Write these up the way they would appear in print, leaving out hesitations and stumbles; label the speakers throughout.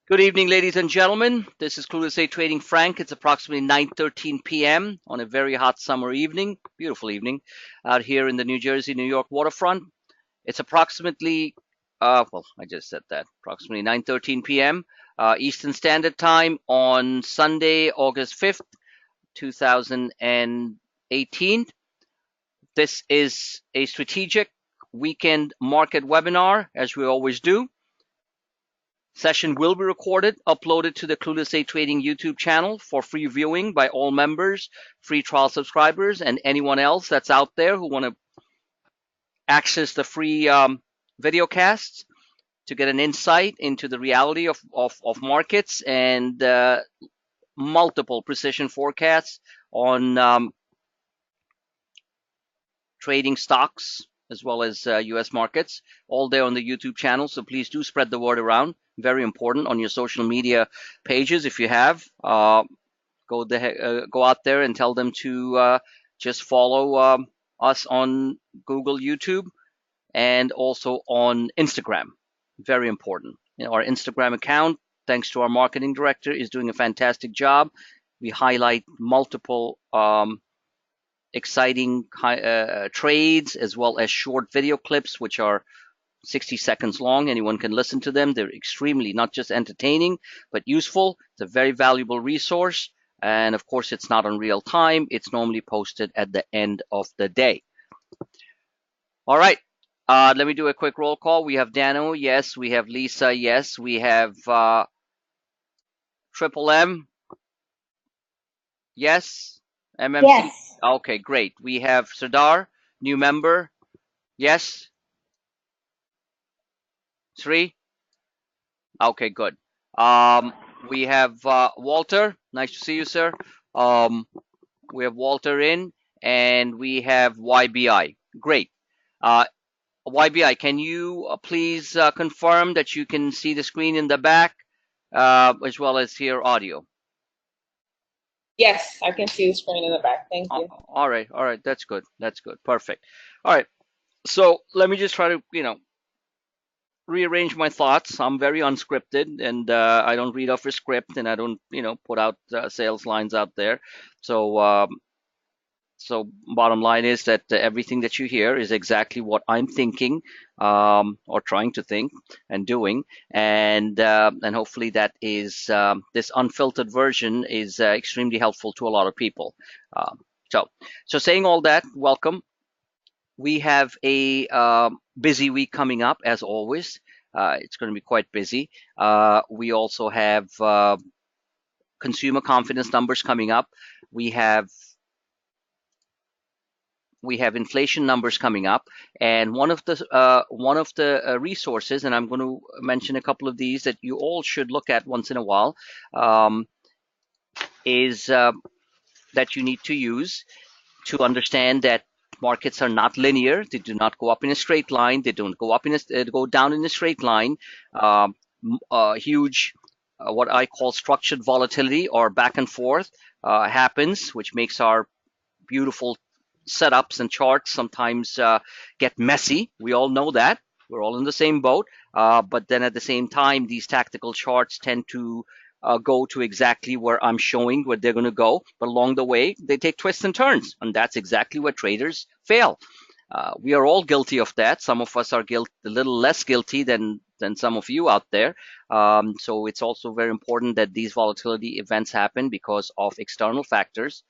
Speaker 1: Good evening, ladies and gentlemen. This is Clueless Day Trading Frank. It's approximately 9:13 p.m. on a very hot summer evening, beautiful evening, out here in the New Jersey, New York waterfront. It's approximately, I just said that, approximately 9:13 p.m. Eastern Standard Time on Sunday, August 5th, 2018. This is a strategic weekend market webinar, as we always do. Session will be recorded, uploaded to the Clueless Day Trading YouTube channel for free viewing by all members, free trial subscribers, and anyone else that's out there who want to access the free video casts to get an insight into the reality of markets and multiple precision forecasts on trading stocks as well as US markets, all there on the YouTube channel. So please do spread the word around. Very important on your social media pages if you have. Go out there and tell them to just follow us on Google, YouTube, and also on Instagram. Very important. Our Instagram account, thanks to our marketing director, is doing a fantastic job. We highlight multiple exciting trades as well as short video clips, which are 60 seconds long. Anyone can listen to them. They're extremely not just entertaining, but useful. It's a very valuable resource. And of course, it's not on real time. It's normally posted at the end of the day. All right. Let me do a quick roll call. We have Dano. Yes. We have Lisa. Yes. We have Triple M. Yes. MMC.
Speaker 2: Yes.
Speaker 1: Okay, great. We have Sardar, new member. Yes. 3. Okay, good. We have Walter. Nice to see you, sir. Um, we have Walter in, and we have YBI. Great. Uh, YBI, can you please confirm that you can see the screen in the back as well as hear audio?
Speaker 2: Yes, I can see the screen in the back. Thank you.
Speaker 1: All right, all right. That's good. That's good. Perfect. All right. So let me just try to, rearrange my thoughts. I'm very unscripted, and I don't read off a script, and I don't, put out sales lines out there. So, so bottom line is that everything that you hear is exactly what I'm thinking, or trying to think and doing, and hopefully that is this unfiltered version is extremely helpful to a lot of people. Um, so, so saying all that, welcome. We have a busy week coming up, as always. It's going to be quite busy. We also have consumer confidence numbers coming up. We have inflation numbers coming up, and one of the resources, and I'm going to mention a couple of these that you all should look at once in a while, um, is that you need to use to understand that markets are not linear. They do not go up in a straight line. They don't go up in a go down in a straight line. Huge, what I call structured volatility or back and forth happens, which makes our beautiful setups and charts sometimes get messy. We all know that. We're all in the same boat. But then at the same time, these tactical charts tend to go to exactly where I'm showing where they're going to go. But along the way, they take twists and turns. And that's exactly where traders fail. We are all guilty of that. Some of us are a little less guilty than some of you out there. So it's also very important that these volatility events happen because of external factors.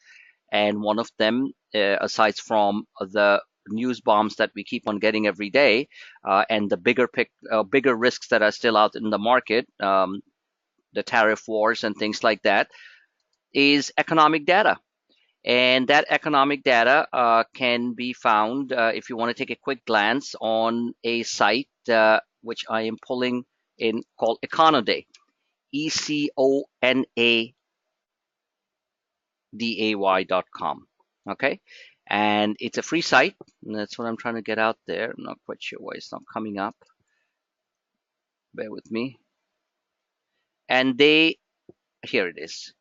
Speaker 1: And one of them, aside from the news bombs that we keep on getting every day, and the bigger risks that are still out in the market, the tariff wars and things like that, is economic data. And that economic data can be found if you want to take a quick glance on a site which I am pulling in called Econoday, ECONADAY.com. Okay, and it's a free site. And that's what I'm trying to get out there. I'm not quite sure why it's not coming up. Bear with me. And here it is.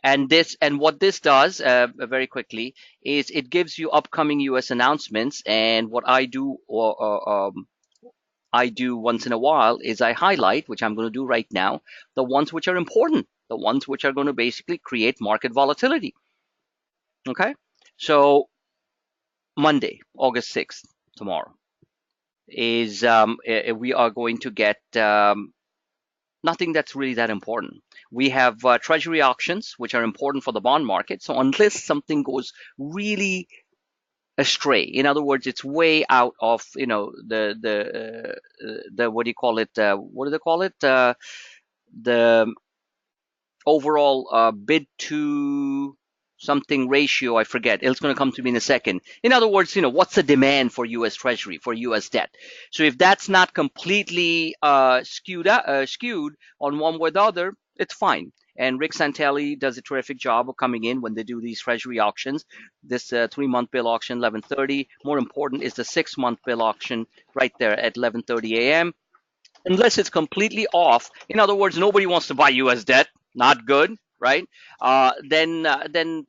Speaker 1: And what this does, very quickly, is it gives you upcoming U.S. announcements. And what I do, I do once in a while is I highlight, which I'm going to do right now, the ones which are important, the ones which are going to basically create market volatility. Okay. So Monday, August 6th, tomorrow, is we are going to get nothing that's really that important. We have treasury auctions, which are important for the bond market. So unless something goes really astray, in other words, it's way out of the what do you call it? What do they call it? The overall bid to something ratio, I forget. It's going to come to me in a second. In other words, what's the demand for U.S. Treasury, for U.S. debt? So if that's not completely skewed on one way or the other, it's fine. And Rick Santelli does a terrific job of coming in when they do these Treasury auctions. This 3-month bill auction, 11:30. More important is the 6-month bill auction right there at 11:30 a.m. Unless it's completely off. In other words, nobody wants to buy U.S. debt. Not good, right? Then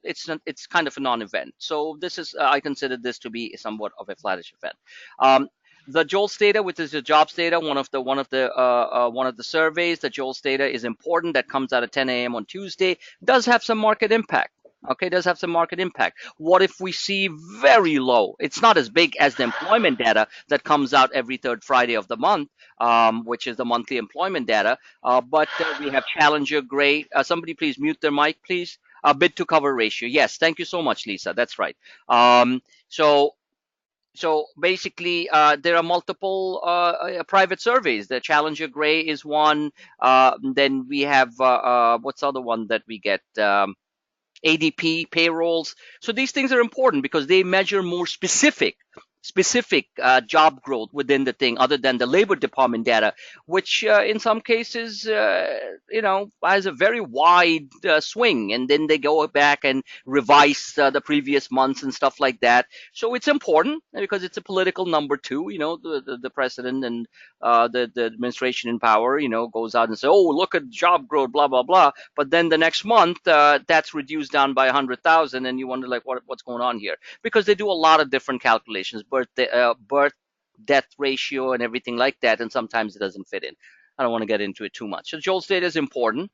Speaker 1: it's kind of a non-event. So this is I consider this to be somewhat of a flattish event. The JOLTS data, which is the jobs data, one of the surveys, the JOLTS data is important. That comes out at 10 a.m. on Tuesday. Does have some market impact. Okay, does have some market impact. What if we see very low? It's not as big as the employment data that comes out every third Friday of the month, which is the monthly employment data. But we have Challenger Gray. Somebody please mute their mic, please. Bid to cover ratio. Yes, thank you so much, Lisa. That's right. So basically, there are multiple private surveys. The Challenger Gray is one. Then we have what's the other one that we get? ADP, payrolls. So these things are important because they measure more specific job growth within the thing, other than the Labor Department data, which in some cases, has a very wide swing, and then they go back and revise the previous months and stuff like that. So it's important because it's a political number too. The president and the administration in power, goes out and say, oh, look at job growth, blah blah blah. But then the next month, that's reduced down by 100,000, and you wonder like what's going on here, because they do a lot of different calculations, birth death ratio and everything like that, and sometimes it doesn't fit in. I don't want to get into it too much. So JOLTS data is important.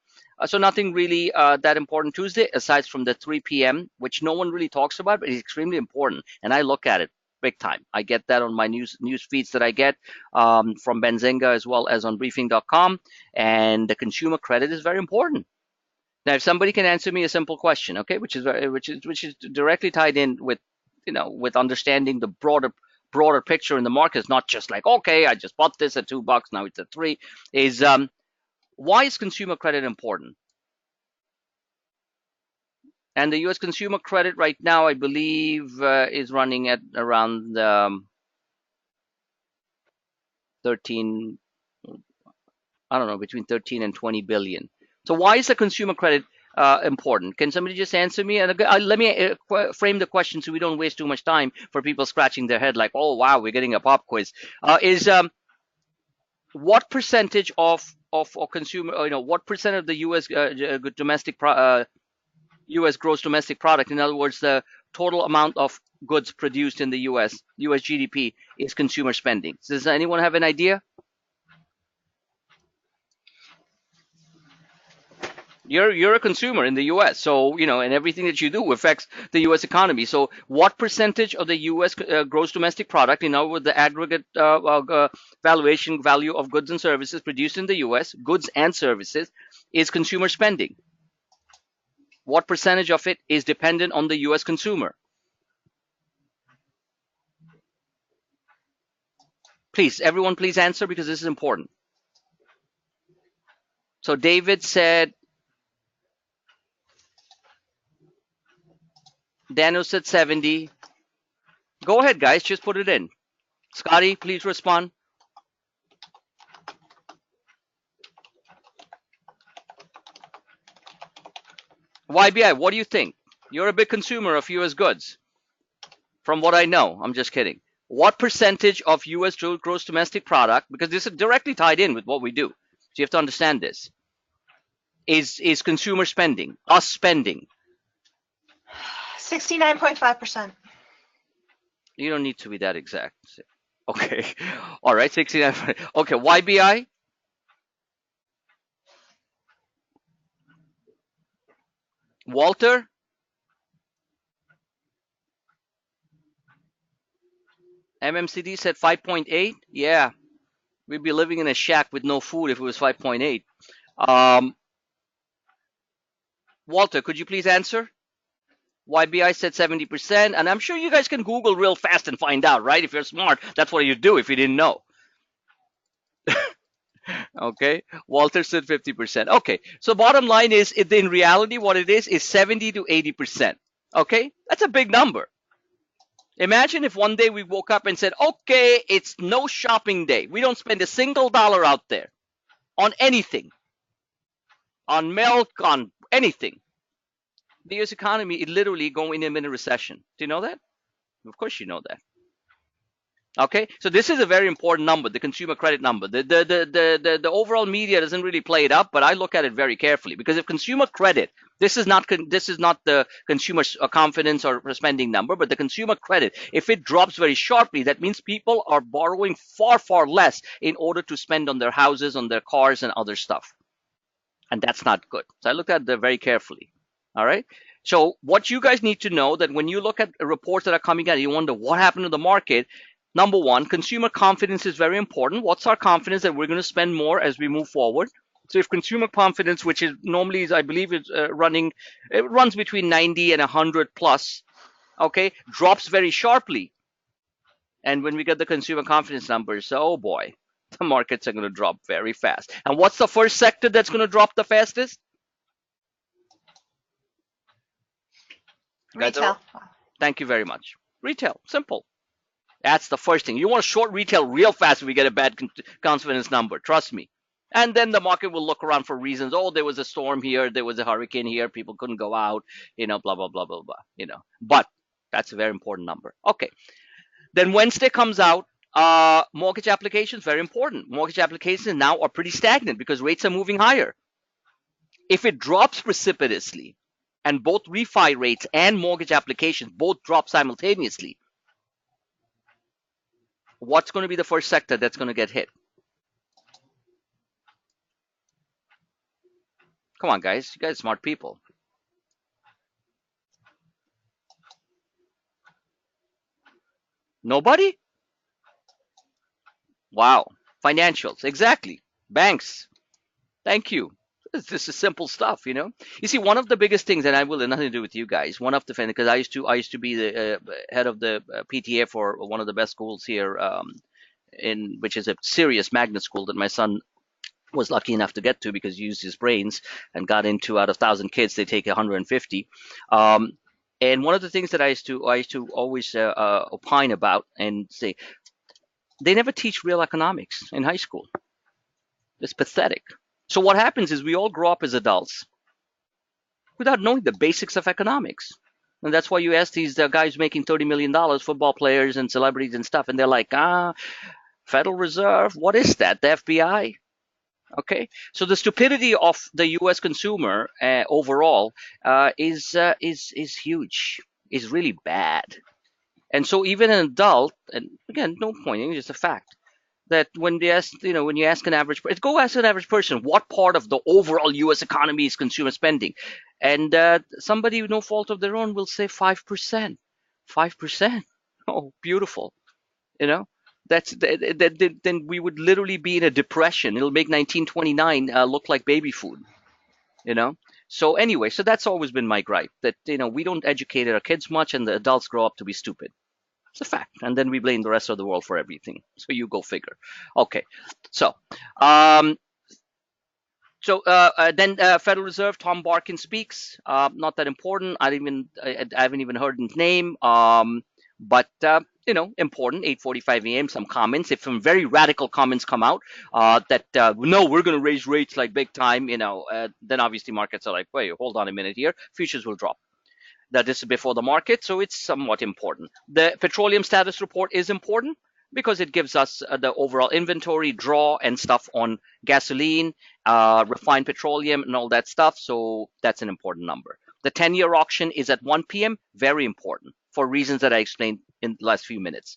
Speaker 1: So nothing really that important Tuesday, aside from the 3 p.m., which no one really talks about, but it's extremely important, and I look at it big time. I get that on my news feeds that I get from Benzinga as well as on briefing.com, and the consumer credit is very important. Now, if somebody can answer me a simple question, okay, which is directly tied in with with understanding the broader picture in the market. It's not just like, okay, I just bought this at $2, now it's at $3. Is why is consumer credit important? And the U.S. consumer credit right now, I believe, is running at around 13, I don't know, between 13 and 20 billion. So why is the consumer credit important? Can somebody just answer me? And let me frame the question so we don't waste too much time for people scratching their head like, oh, wow, we're getting a pop quiz. What percentage of consumer, what percent of the U.S. U.S. gross domestic product, in other words, the total amount of goods produced in the U.S. GDP is consumer spending? Does anyone have an idea? You're a consumer in the U.S., so and everything that you do affects the U.S. economy. So, what percentage of the U.S. Gross domestic product, with the aggregate value of goods and services produced in the U.S., goods and services, is consumer spending? What percentage of it is dependent on the U.S. consumer? Please, everyone, please answer, because this is important. So David said. Daniel said 70. Go ahead, guys. Just put it in. Scotty, please respond. YBI, what do you think? You're a big consumer of U.S. goods. From what I know, I'm just kidding. What percentage of U.S. gross domestic product, because this is directly tied in with what we do, so you have to understand this, is consumer spending, us spending?
Speaker 3: 69.5%.
Speaker 1: You don't need to be that exact. Okay. All right. 69. Okay. YBI. Walter. MMCD said 5.8. Yeah. We'd be living in a shack with no food if it was 5.8. Um, Walter, could you please answer? YBI said 70%. And I'm sure you guys can Google real fast and find out, right? If you're smart, that's what you do if you didn't know. Okay. Walter said 50%. Okay. So bottom line is, in reality, what it is 70 to 80%. Okay. That's a big number. Imagine if one day we woke up and said, okay, it's no shopping day. We don't spend a single dollar out there on anything, on milk, on anything. The US economy is literally going in a recession. Do you know that? Of course you know that. Okay, so this is a very important number, the consumer credit number. The overall media doesn't really play it up, but I look at it very carefully, because if consumer credit, this is not the consumer confidence or spending number, but the consumer credit, if it drops very sharply, that means people are borrowing far less in order to spend on their houses, on their cars, and other stuff, and that's not good. So I looked at that very carefully. All right. So what you guys need to know, that when you look at reports that are coming out, you wonder what happened to the market. Number one, consumer confidence is very important. What's our confidence that we're going to spend more as we move forward? So if consumer confidence, which is normally, I believe, is it runs between 90 and 100 plus, okay, drops very sharply. And when we get the consumer confidence numbers, oh boy, the markets are going to drop very fast. And what's the first sector that's going to drop the fastest?
Speaker 2: Retail.
Speaker 1: Thank you very much. Retail, simple. That's the first thing. You want to short retail real fast if we get a bad confidence number. Trust me. And then the market will look around for reasons. Oh, there was a storm here. There was a hurricane here. People couldn't go out. Blah, blah, blah, blah, blah. But that's a very important number. Okay. Then Wednesday comes out. Mortgage applications, very important. Mortgage applications now are pretty stagnant because rates are moving higher. If it drops precipitously, and both refi rates and mortgage applications both drop simultaneously, what's going to be the first sector that's going to get hit? Come on, guys. You guys are smart people. Nobody? Wow. Financials. Exactly. Banks. Thank you. This is simple stuff. You see, one of the biggest things, and I will have nothing to do with you guys. One of the, because I used to be the head of the PTA for one of the best schools here, which is a serious magnet school that my son was lucky enough to get to, because he used his brains and got into, out of 1,000 kids, they take 150. And one of the things that I used to always opine about and say, they never teach real economics in high school. It's pathetic. So what happens is we all grow up as adults without knowing the basics of economics. And that's why you ask these guys making $30 million, football players and celebrities and stuff, and they're like, Federal Reserve, what is that? The FBI? Okay, so the stupidity of the U.S. consumer overall is huge, is really bad. And so even an adult, and again, no pointing, just a fact, that when you ask an average person, go ask an average person, what part of the overall U.S. economy is consumer spending? And somebody, no fault of their own, will say 5%. 5%. Oh, beautiful. Then we would literally be in a depression. It'll make 1929 look like baby food. So anyway, so that's always been my gripe, that we don't educate our kids much, and the adults grow up to be stupid. It's a fact. And then we blame the rest of the world for everything. So you go figure. Okay. So then Federal Reserve, Tom Barkin speaks. Not that important. I haven't even heard his name. But important. 8:45 a.m. Some comments. If some very radical comments come out that no, we're going to raise rates like big time, then obviously markets are like, wait, hold on a minute here. Futures will drop. That is before the market, so it's somewhat important. The petroleum status report is important because it gives us the overall inventory draw and stuff on gasoline, refined petroleum, and all that stuff. So that's an important number. The 10-year auction is at 1 p.m. Very important for reasons that I explained in the last few minutes.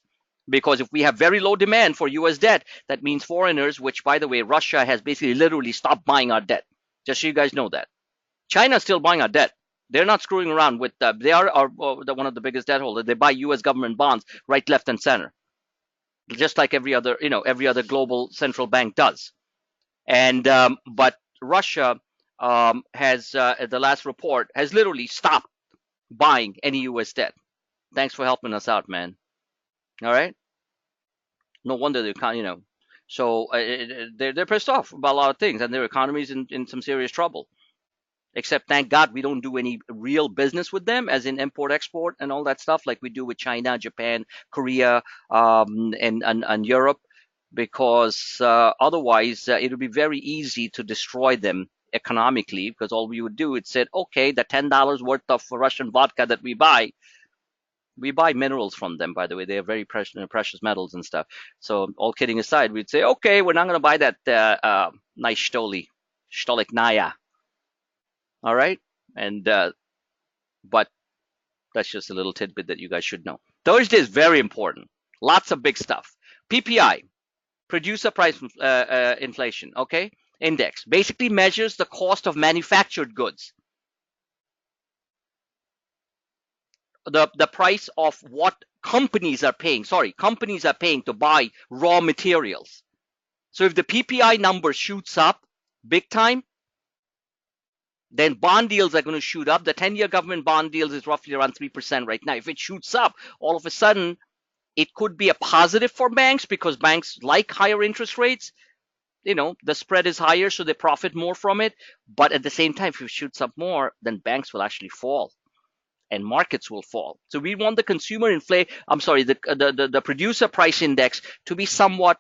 Speaker 1: Because if we have very low demand for US debt, that means foreigners, which by the way, Russia has basically literally stopped buying our debt. Just so you guys know that. China's still buying our debt. They're not screwing around with they are one of the biggest debt holders. They buy US government bonds right, left, and center, just like every other, every other global central bank does. And but Russia has the last report has literally stopped buying any US debt. Thanks for helping us out, man. All right. No wonder they can't, So they're pissed off about a lot of things, and their economy's in some serious trouble. Except, thank God, we don't do any real business with them, as in import, export, and all that stuff, like we do with China, Japan, Korea, and Europe, because otherwise it would be very easy to destroy them economically. Because all we would do is say, okay, the $10 worth of Russian vodka that we buy minerals from them, by the way. They are very precious metals and stuff. So all kidding aside, we'd say, okay, we're not going to buy that nice Stolichnaya. All right. And but that's just a little tidbit that you guys should know. Thursday is very important. Lots of big stuff. PPI, producer price inflation, okay? Index basically measures the cost of manufactured goods. The price of what companies are paying to buy raw materials. So if the PPI number shoots up big time, then bond yields are going to shoot up. The 10-year government bond yields is roughly around 3% right now. If it shoots up, all of a sudden, it could be a positive for banks, because banks like higher interest rates. The spread is higher, so they profit more from it. But at the same time, if it shoots up more, then banks will actually fall and markets will fall. So we want the the producer price index to be somewhat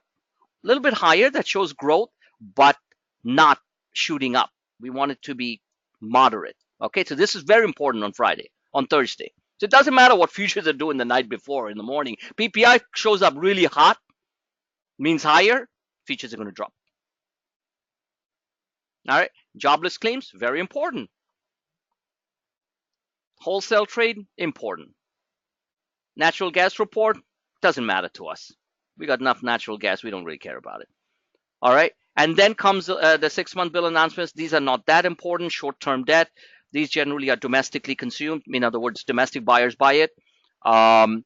Speaker 1: a little bit higher, that shows growth, but not shooting up. We want it to be moderate. Okay, so this is very important on Thursday. So it doesn't matter what futures are doing the night before, in the morning. PPI shows up really hot, means higher, futures are going to drop. All right, jobless claims, very important. Wholesale trade, important. Natural gas report, doesn't matter to us. We got enough natural gas, we don't really care about it. All right. And then comes the 6-month bill announcements. These are not that important. Short-term debt. These generally are domestically consumed. In other words, domestic buyers buy it. And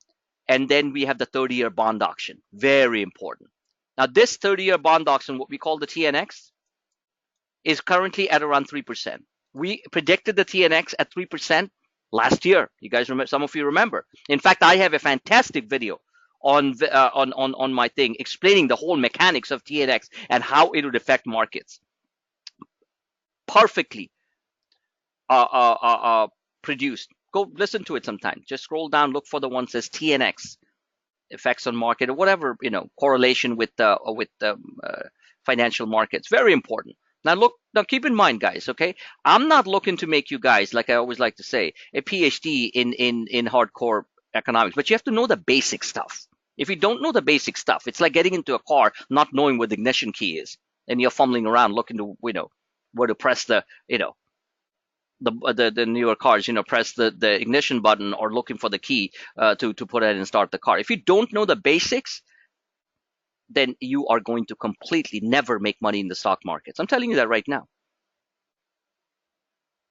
Speaker 1: then we have the 30-year bond auction. Very important. Now, this 30-year bond auction, what we call the TNX, is currently at around 3%. We predicted the TNX at 3% last year. You guys remember? Some of you remember. In fact, I have a fantastic video on my thing explaining the whole mechanics of TNX and how it would affect markets. Perfectly produced. Go listen to it sometime. Just scroll down, look for the one that says TNX, effects on market, or whatever, correlation with the financial markets. Very important. Now keep in mind, guys, okay? I'm not looking to make you guys, like I always like to say, a PhD in hardcore economics, but you have to know the basic stuff. If you don't know the basic stuff, it's like getting into a car not knowing where the ignition key is, and you're fumbling around looking to where to press the newer cars, press the ignition button, or looking for the key to put it and start the car. If you don't know the basics, then you are going to completely never make money in the stock markets. I'm telling you that right now.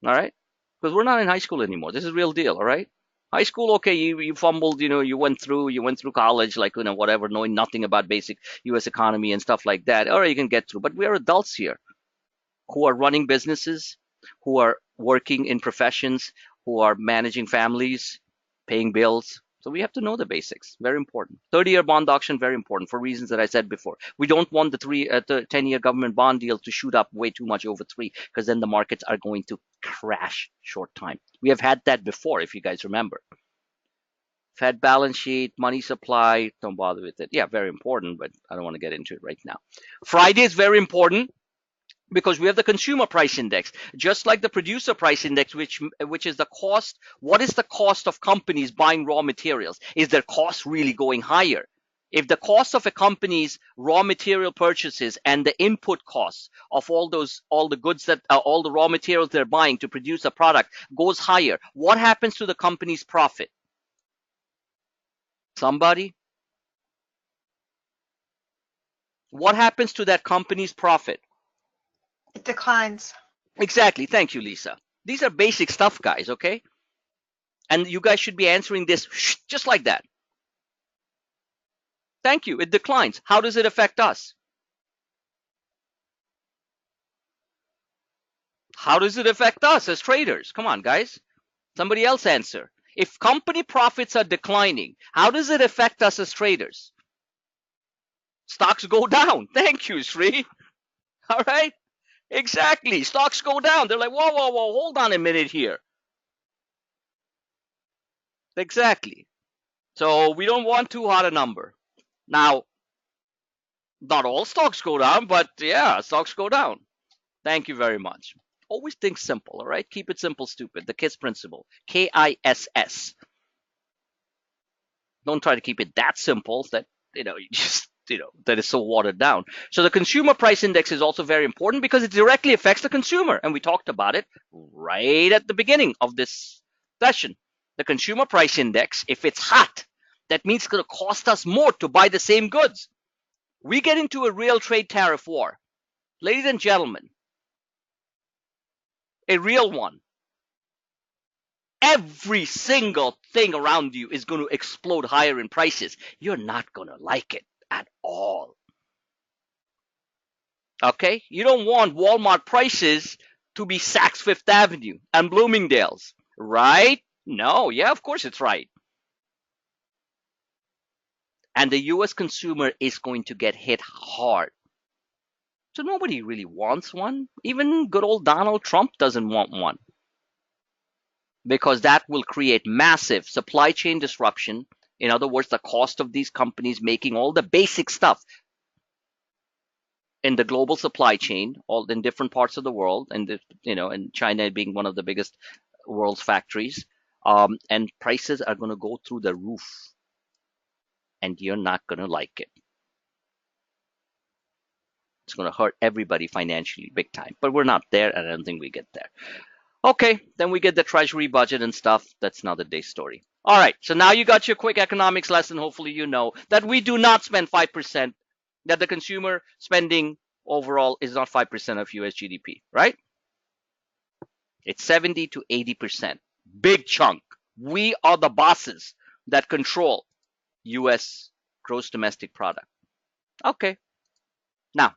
Speaker 1: All right, because we're not in high school anymore. This is real deal. All right. High school, okay, you fumbled, you went through college, like, whatever, knowing nothing about basic U.S. economy and stuff like that. All right, you can get through. But we are adults here who are running businesses, who are working in professions, who are managing families, paying bills. So we have to know the basics. Very important. 30-year bond auction, very important for reasons that I said before. We don't want the 10-year government bond deal to shoot up way too much over 3, because then the markets are going to crash short time. We have had that before, if you guys remember. Fed balance sheet, money supply, don't bother with it. Yeah, very important, but I don't want to get into it right now. Friday is very important, because we have the consumer price index, just like the producer price index, which is the cost. What is the cost of companies buying raw materials? Is their cost really going higher? If the cost of a company's raw material purchases and the input costs of all the goods that all the raw materials they're buying to produce a product goes higher, what happens to the company's profit? Somebody? what happens to that company's profit?
Speaker 3: It declines.
Speaker 1: Exactly. Thank you, Lisa. These are basic stuff, guys, okay? And you guys should be answering this just like that. Thank you. It declines. How does it affect us? How does it affect us as traders? Come on, guys. Somebody else answer. If company profits are declining, how does it affect us as traders? Stocks go down. Thank you, Sri. All right. Exactly. Stocks go down. They're like, whoa, whoa, whoa, hold on a minute here. Exactly. So we don't want too hot a number. Now, not all stocks go down, but yeah, stocks go down. Thank you very much. Always think simple, all right? Keep it simple, stupid. The KISS principle. KISS. Don't try to keep it that simple that, you just, that is so watered down. So the consumer price index is also very important because it directly affects the consumer. And we talked about it right at the beginning of this session. The consumer price index, if it's hot, that means it's going to cost us more to buy the same goods. We get into a real trade tariff war. Ladies and gentlemen, a real one. Every single thing around you is going to explode higher in prices. You're not going to like it at all. Okay? You don't want Walmart prices to be Saks Fifth Avenue and Bloomingdale's, right? No, yeah, of course it's right. And the US consumer is going to get hit hard. So nobody really wants one. Even good old Donald Trump doesn't want one. Because that will create massive supply chain disruption. In other words, the cost of these companies making all the basic stuff in the global supply chain, all in different parts of the world, and and China being one of the biggest world's factories, and prices are going to go through the roof, and you're not going to like it. It's going to hurt everybody financially, big time. But we're not there, and I don't think we get there. Okay, then we get the treasury budget and stuff. That's another day's story. All right, so now you got your quick economics lesson. Hopefully you know that we do not spend 5%, that the consumer spending overall is not 5% of US GDP, right? It's 70 to 80%. Big chunk. We are the bosses that control US gross domestic product. Okay. Now,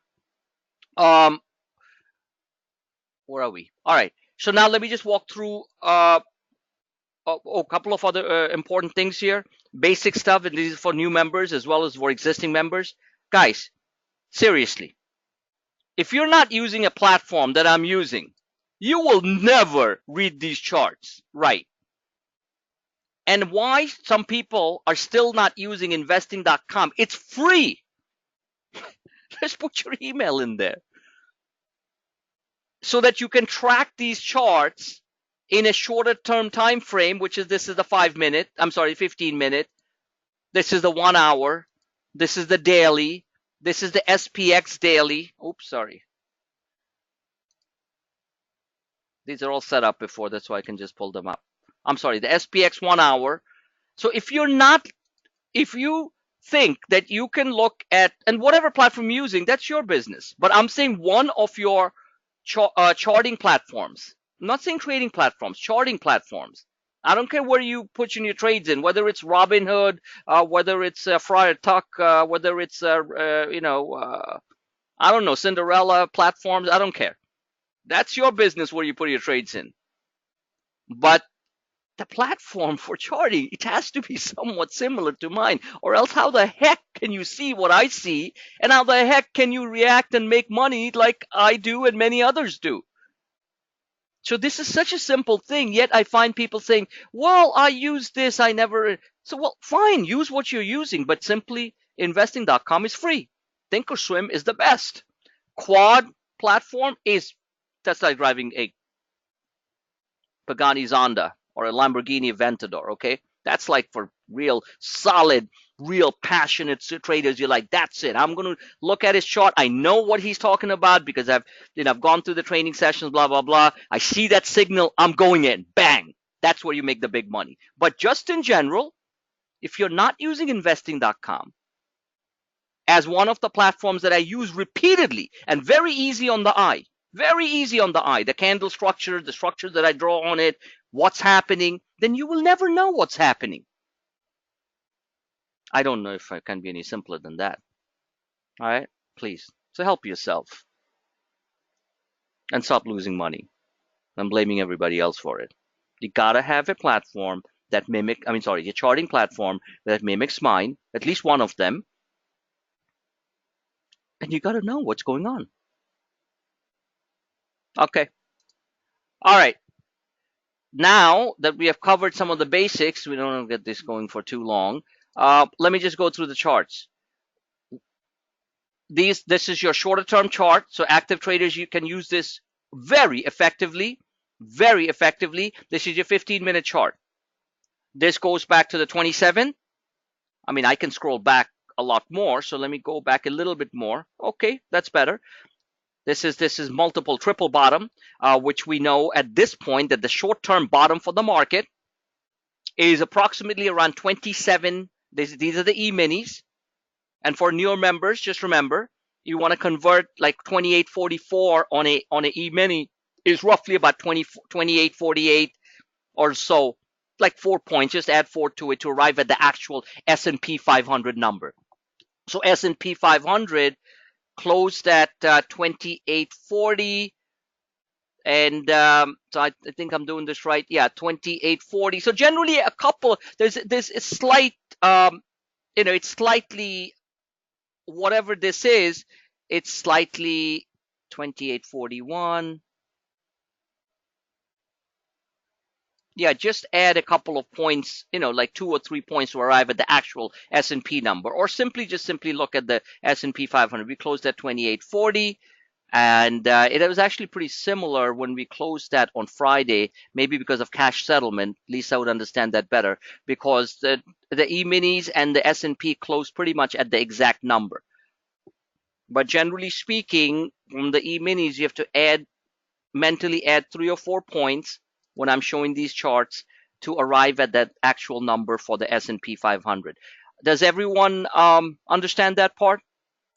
Speaker 1: where are we? All right. So now let me just walk through a couple of other important things here. Basic stuff, and these are for new members as well as for existing members. Guys, seriously, if you're not using a platform that I'm using, you will never read these charts right. And why some people are still not using investing.com? It's free. Just put your email in there so that you can track these charts in a shorter term time frame, which is this is the 15 minute. This is the 1 hour. This is the daily. This is the SPX daily. Oops, sorry. These are all set up before, that's why I can just pull them up. I'm sorry, the SPX 1 hour. So if you think that you can look at, and whatever platform you're using, that's your business. But I'm saying one of your charting platforms. I'm not saying trading platforms, charting platforms. I don't care where you put in your trades in, whether it's Robinhood, whether it's Friar Tuck, whether it's I don't know, Cinderella platforms. I don't care. That's your business where you put your trades in. But the platform for charting, it has to be somewhat similar to mine, or else how the heck can you see what I see, and how the heck can you react and make money like I do and many others do? So this is such a simple thing, yet I find people saying, well, I use this, I never. So, well, fine, use what you're using, but simply investing.com is free. Thinkorswim is the best. Quad platform that's like driving a Pagani Zonda or a Lamborghini Aventador, okay? That's like for real solid, real passionate traders. You're like, that's it. I'm going to look at his chart. I know what he's talking about because I've gone through the training sessions, blah, blah, blah. I see that signal. I'm going in. Bang. That's where you make the big money. But just in general, if you're not using investing.com as one of the platforms that I use repeatedly and very easy on the eye. Very easy on the eye. The candle structure, the structure that I draw on it, what's happening, then you will never know what's happening. I don't know if I can be any simpler than that. All right, please. So help yourself and stop losing money and blaming everybody else for it. You gotta have a platform that a charting platform that mimics mine, at least one of them, and you gotta know what's going on. Okay. All right. Now that we have covered some of the basics, we don't want to get this going for too long. Let me just go through the charts. This is your shorter term chart. So active traders, you can use this very effectively. Very effectively. This is your 15-minute chart. This goes back to the 27th. I mean, I can scroll back a lot more. So let me go back a little bit more. Okay, that's better. This is multiple triple bottom, which we know at this point that the short-term bottom for the market is approximately around 27. These are the E-minis. And for newer members, just remember, you want to convert like 28.44 on a E-mini is roughly about 28.48 or so, like 4 points. Just add 4 to it to arrive at the actual S&P 500 number. So S&P 500 closed at 28.40, and so I think I'm doing this right. Yeah, 28.40. So generally, there's a slight, it's slightly, whatever this is, it's slightly 28.41. Yeah, just add a couple of points, like 2 or 3 points to arrive at the actual S&P number, or simply look at the S&P 500. We closed at 28.40, and it was actually pretty similar when we closed that on Friday, maybe because of cash settlement. Lisa would understand that better, because the E-minis and the S&P closed pretty much at the exact number. But generally speaking, from the E-minis, you have to mentally add 3 or 4 points when I'm showing these charts to arrive at that actual number for the S&P 500. Does everyone understand that part?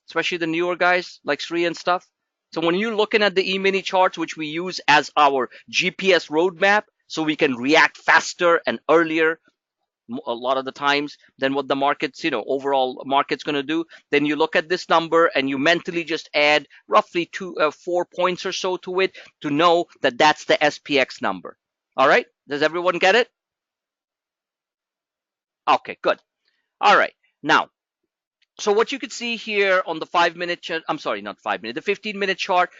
Speaker 1: Especially the newer guys like Sri and stuff. So when you're looking at the E-mini charts, which we use as our GPS roadmap, so we can react faster and earlier a lot of the times than what the market's, overall market's going to do, then you look at this number and you mentally just add roughly 4 points or so to it to know that that's the SPX number. All right. Does everyone get it? Okay, good. All right. Now, so what you could see here on the 5-minute chart, I'm sorry, not 5-minute, the 15-minute chart,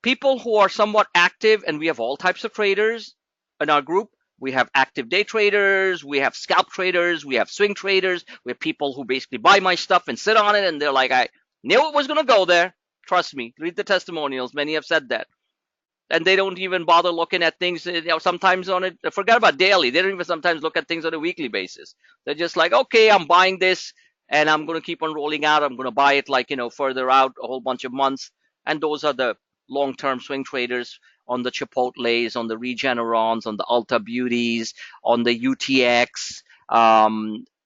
Speaker 1: people who are somewhat active, and we have all types of traders in our group. We have active day traders, we have scalp traders, we have swing traders, we have people who basically buy my stuff and sit on it, and they're like, I knew it was going to go there. Trust me, read the testimonials. Many have said that. And they don't even bother looking at things, sometimes on it. Forget about daily. They don't even sometimes look at things on a weekly basis. They're just like, okay, I'm buying this and I'm going to keep on rolling out. I'm going to buy it like, further out a whole bunch of months. And those are the long-term swing traders on the Chipotles, on the Regenerons, on the Ulta Beauties, on the UTX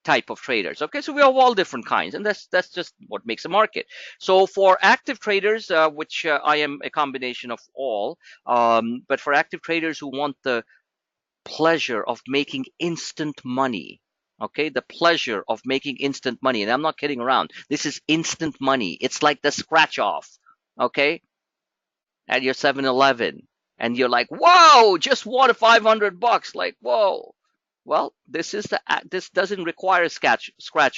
Speaker 1: type of traders. Okay, so we have all different kinds, and that's just what makes a market. So for active traders, which I am a combination of all, but for active traders who want the pleasure of making instant money, okay, the pleasure of making instant money, and I'm not kidding around. This is instant money. It's like the scratch off, okay, at your 7-Eleven, and you're like, whoa, just won $500. Like, whoa. Well, this doesn't require a scratch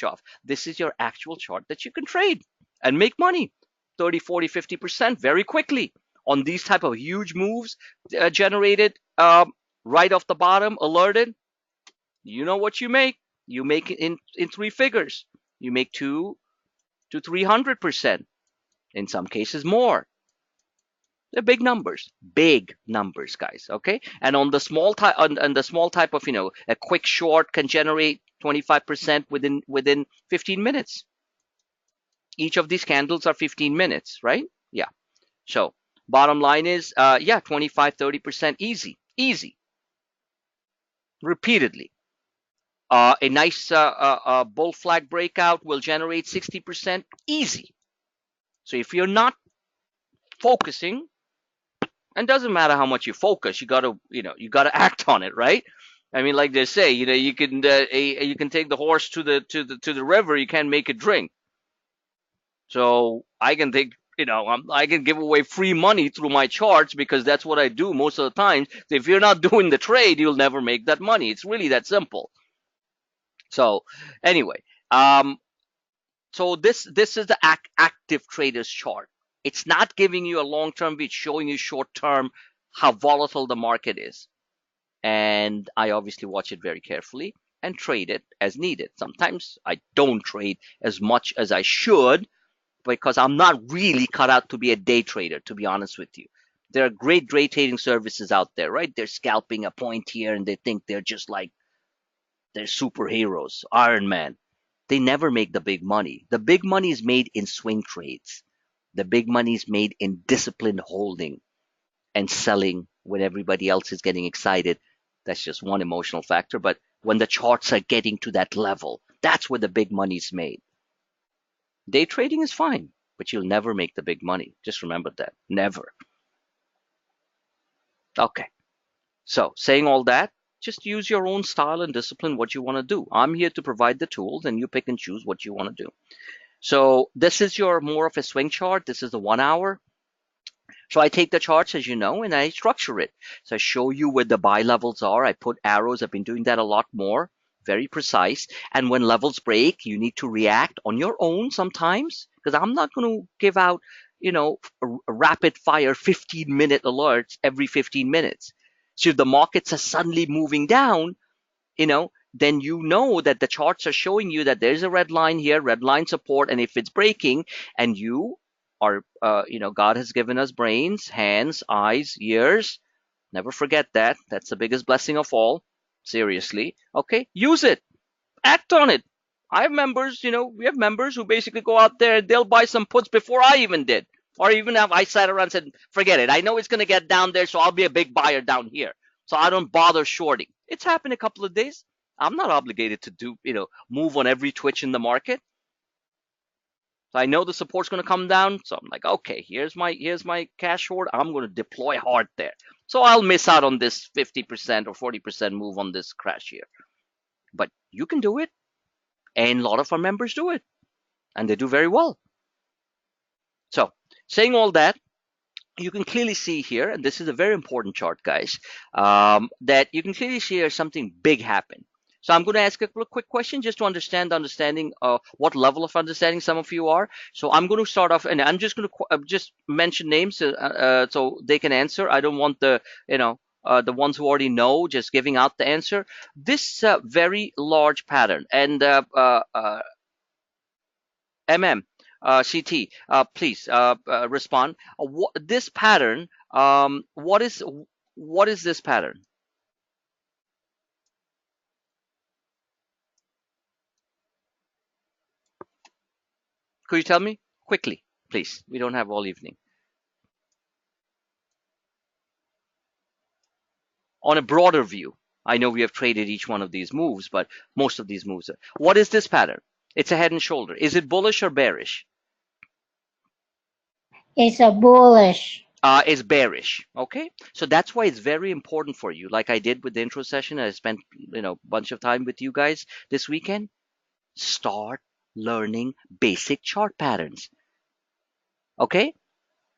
Speaker 1: off. This is your actual chart that you can trade and make money 30, 40, 50% very quickly on these type of huge moves generated right off the bottom, alerted. You know what you make? You make it in 3 figures. You make 200 to 300%. In some cases more. They're big numbers, guys. Okay, and on the small type, on the small type of, a quick short can generate 25% within 15 minutes. Each of these candles are 15 minutes, right? Yeah. So bottom line is, 25, 30% easy, repeatedly. A nice bull flag breakout will generate 60% easy. So if you're not focusing, and doesn't matter how much you focus, you gotta act on it, right? I mean, like they say, you can take the horse to the river, you can't make it drink. So I can take, I can give away free money through my charts because that's what I do most of the time. So if you're not doing the trade, you'll never make that money. It's really that simple. So anyway, so this is the active traders chart. It's not giving you a long-term view, it's showing you short-term how volatile the market is. And I obviously watch it very carefully and trade it as needed. Sometimes I don't trade as much as I should because I'm not really cut out to be a day trader, to be honest with you. There are great day trading services out there, right? They're scalping a point here and they think they're just like they're superheroes, Iron Man. They never make the big money. The big money is made in swing trades. The big money is made in disciplined holding and selling when everybody else is getting excited. That's just one emotional factor. But when the charts are getting to that level, that's where the big money is made. Day trading is fine, but you'll never make the big money. Just remember that. Never. Okay. So saying all that, just use your own style and discipline what you want to do. I'm here to provide the tools and you pick and choose what you want to do. So this is your more of a swing chart. This is the 1 hour. So I take the charts, as you know, and I structure it. So I show you where the buy levels are. I put arrows. I've been doing that a lot more, very precise. And when levels break, you need to react on your own sometimes, because I'm not going to give out, rapid fire 15-minute alerts every 15 minutes. So if the markets are suddenly moving down, then you know that the charts are showing you that there's a red line here, red line support, and if it's breaking and you are, God has given us brains, hands, eyes, ears. Never forget that. That's the biggest blessing of all. Seriously. Okay. Use it. Act on it. I have members, we have members who basically go out there and they'll buy some puts before I even did. Or even if I sat around and said, forget it. I know it's going to get down there, so I'll be a big buyer down here. So I don't bother shorting. It's happened a couple of days. I'm not obligated to do, move on every twitch in the market. So I know the support's going to come down. So I'm like, okay, here's my cash short. I'm going to deploy hard there. So I'll miss out on this 50% or 40% move on this crash here. But you can do it. And a lot of our members do it. And they do very well. So saying all that, you can clearly see here, and this is a very important chart, guys, that you can clearly see here something big happen. So I'm going to ask a quick question just to understand the understanding of what level of understanding some of you are. So I'm going to start off, and I'm just going to just mention names so they can answer. I don't want the ones who already know just giving out the answer. This very large pattern, and CT, please respond. This pattern, what is this pattern? Could you tell me quickly, please? We don't have all evening. On a broader view, I know we have traded each one of these moves, but most of these moves are. What is this pattern? It's a head and shoulder. Is it bullish or bearish?
Speaker 4: It's a bullish.
Speaker 1: It's bearish. Okay, so that's why it's very important for you. Like I did with the intro session, I spent a bunch of time with you guys this weekend. Start learning basic chart patterns. Okay,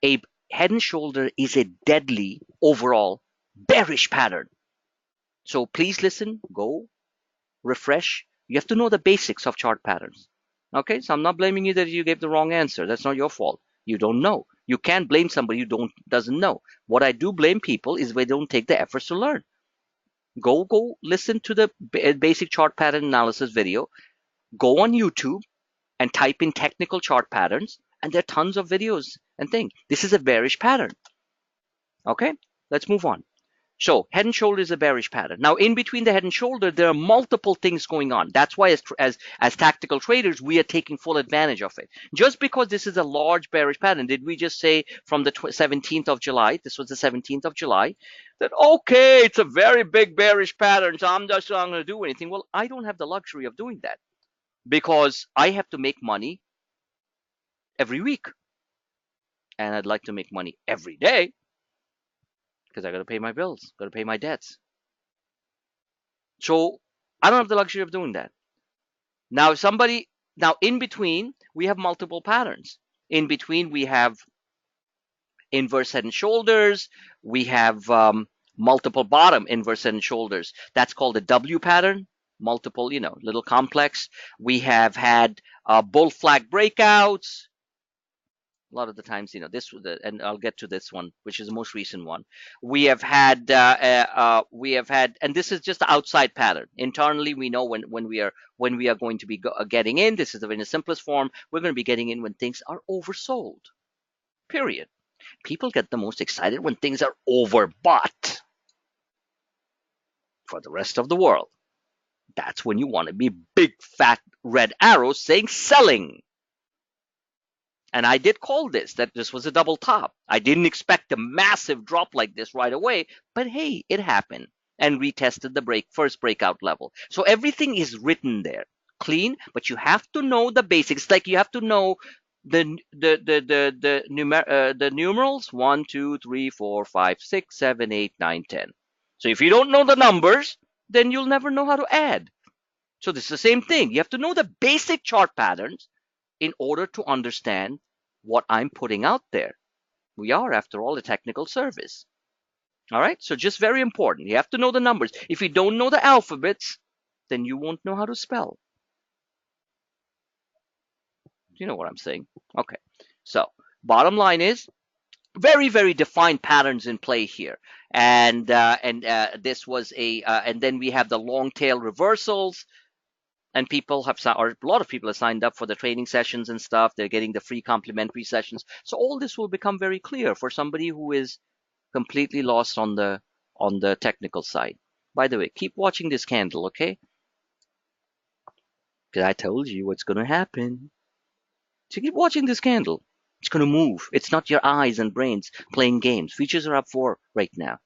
Speaker 1: a head and shoulder is a deadly overall bearish pattern. So please listen, go refresh. You have to know the basics of chart patterns. Okay, so I'm not blaming you that you gave the wrong answer. That's not your fault. You don't know. You can't blame somebody who doesn't know. What I do blame people is they don't take the efforts to learn. Go listen to the basic chart pattern analysis video. Go on YouTube and type in technical chart patterns, and there are tons of videos and things. This is a bearish pattern. Okay, let's move on. So head and shoulder is a bearish pattern. Now, in between the head and shoulder, there are multiple things going on. That's why as tactical traders, we are taking full advantage of it. Just because this is a large bearish pattern, did we just say from the 17th of July, this was the 17th of July, that, okay, it's a very big bearish pattern, so I'm just not going to do anything. Well, I don't have the luxury of doing that because I have to make money every week. And I'd like to make money every day because I got to pay my bills, got to pay my debts. So I don't have the luxury of doing that. Now, in between, we have multiple patterns. In between, we have inverse head and shoulders. We have multiple bottom inverse head and shoulders. That's called the W pattern, multiple, little complex. We have had bull flag breakouts. A lot of the times, this, and I'll get to this one, which is the most recent one. We have had, and this is just the outside pattern. Internally, we know when we are going to be getting in. This is in the simplest form. We're going to be getting in when things are oversold. Period. People get the most excited when things are overbought. For the rest of the world, that's when you want to be big fat red arrows saying selling. And I did call that this was a double top. I didn't expect a massive drop like this right away, but hey, it happened and retested the first breakout level. So everything is written there, clean, but you have to know the basics. Like you have to know the numerals 1, 2, 3, 4, 5, 6, 7, 8, 9, 10. So if you don't know the numbers, then you'll never know how to add. So this is the same thing. You have to know the basic chart patterns in order to understand what I'm putting out there. We are, after all, a technical service. All right, so just very important. You have to know the numbers. If you don't know the alphabets, then you won't know how to spell. You know what I'm saying? Okay, so bottom line is very, very defined patterns in play here. And this was and then we have the long tail reversals. And people have, or a lot of people have signed up for the training sessions and stuff. They're getting the free complimentary sessions. So all this will become very clear for somebody who is completely lost on the technical side. By the way, keep watching this candle, okay? Because I told you what's going to happen. So keep watching this candle. It's going to move. It's not your eyes and brains playing games. Futures are up 4 right now.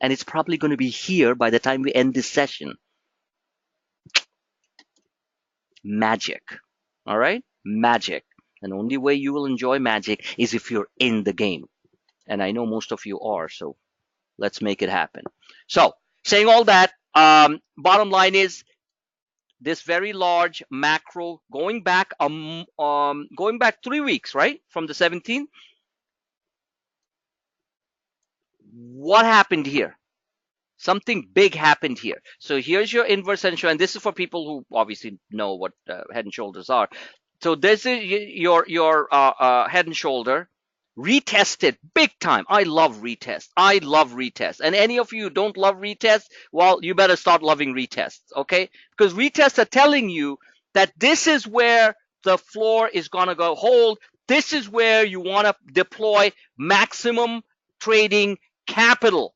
Speaker 1: And it's probably going to be here by the time we end this session. Magic. All right? Magic. And the only way you will enjoy magic is if you're in the game. And I know most of you are, so let's make it happen. So, saying all that, bottom line is this very large macro going back 3 weeks, right? From the 17th. What happened here? Something big happened here. So here's your inverse head and shoulder, and this is for people who obviously know what head and shoulders are. So this is your head and shoulder retested big time. I love retests. I love retests. And any of you who don't love retests, well, you better start loving retests, okay? Because retests are telling you that this is where the floor is going to go hold. This is where you want to deploy maximum trading capital.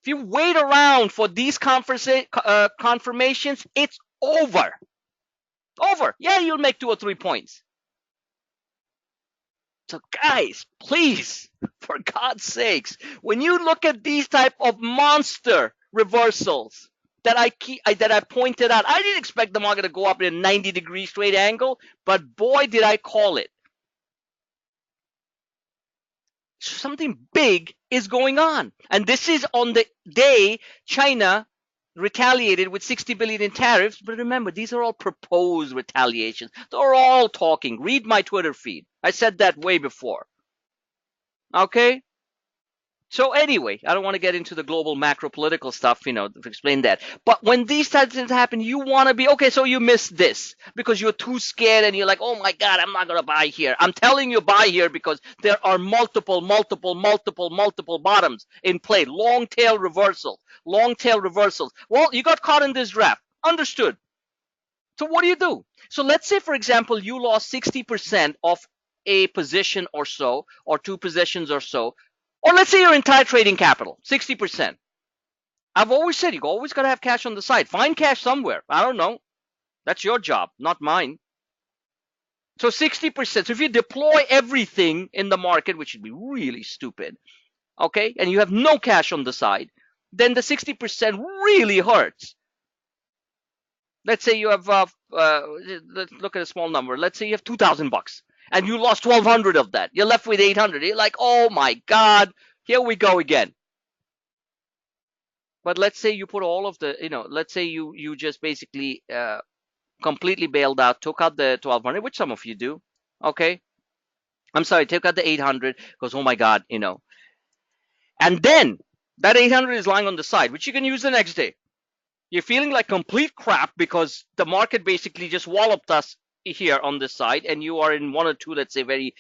Speaker 1: If you wait around for these confirmations, it's over. Over. Yeah, you'll make 2 or 3 points. So guys, please, for God's sakes, when you look at these type of monster reversals that I pointed out, I didn't expect the market to go up in a 90-degree straight angle, but boy, did I call it. Something big is going on. And this is on the day China retaliated with 60 billion in tariffs. But remember, these are all proposed retaliations. They're all talking. Read my Twitter feed. I said that way before. Okay? So anyway, I don't want to get into the global macro political stuff, to explain that. But when these types of things happen, you want to be, okay, so you missed this because you're too scared and you're like, oh my God, I'm not going to buy here. I'm telling you buy here because there are multiple bottoms in play. Long tail reversals. Well, you got caught in this draft. Understood. So what do? So let's say, for example, you lost 60% of a position or so, or 2 positions or so, Or let's say your entire trading capital, 60%. I've always said you always got to have cash on the side. Find cash somewhere. I don't know. That's your job, not mine. So 60%. So if you deploy everything in the market, which would be really stupid, okay, and you have no cash on the side, then the 60% really hurts. Let's say you have, let's look at a small number. Let's say you have $2,000 and you lost 1,200 of that. You're left with 800. You're like, oh my God, here we go again. But let's say you put all of the, let's say you just basically completely bailed out, took out the 1,200, which some of you do. Okay. I'm sorry, took out the 800 because, oh my God, and then that 800 is lying on the side, which you can use the next day. You're feeling like complete crap because the market basically just walloped us here on this side, and you are in one or two, let's say, very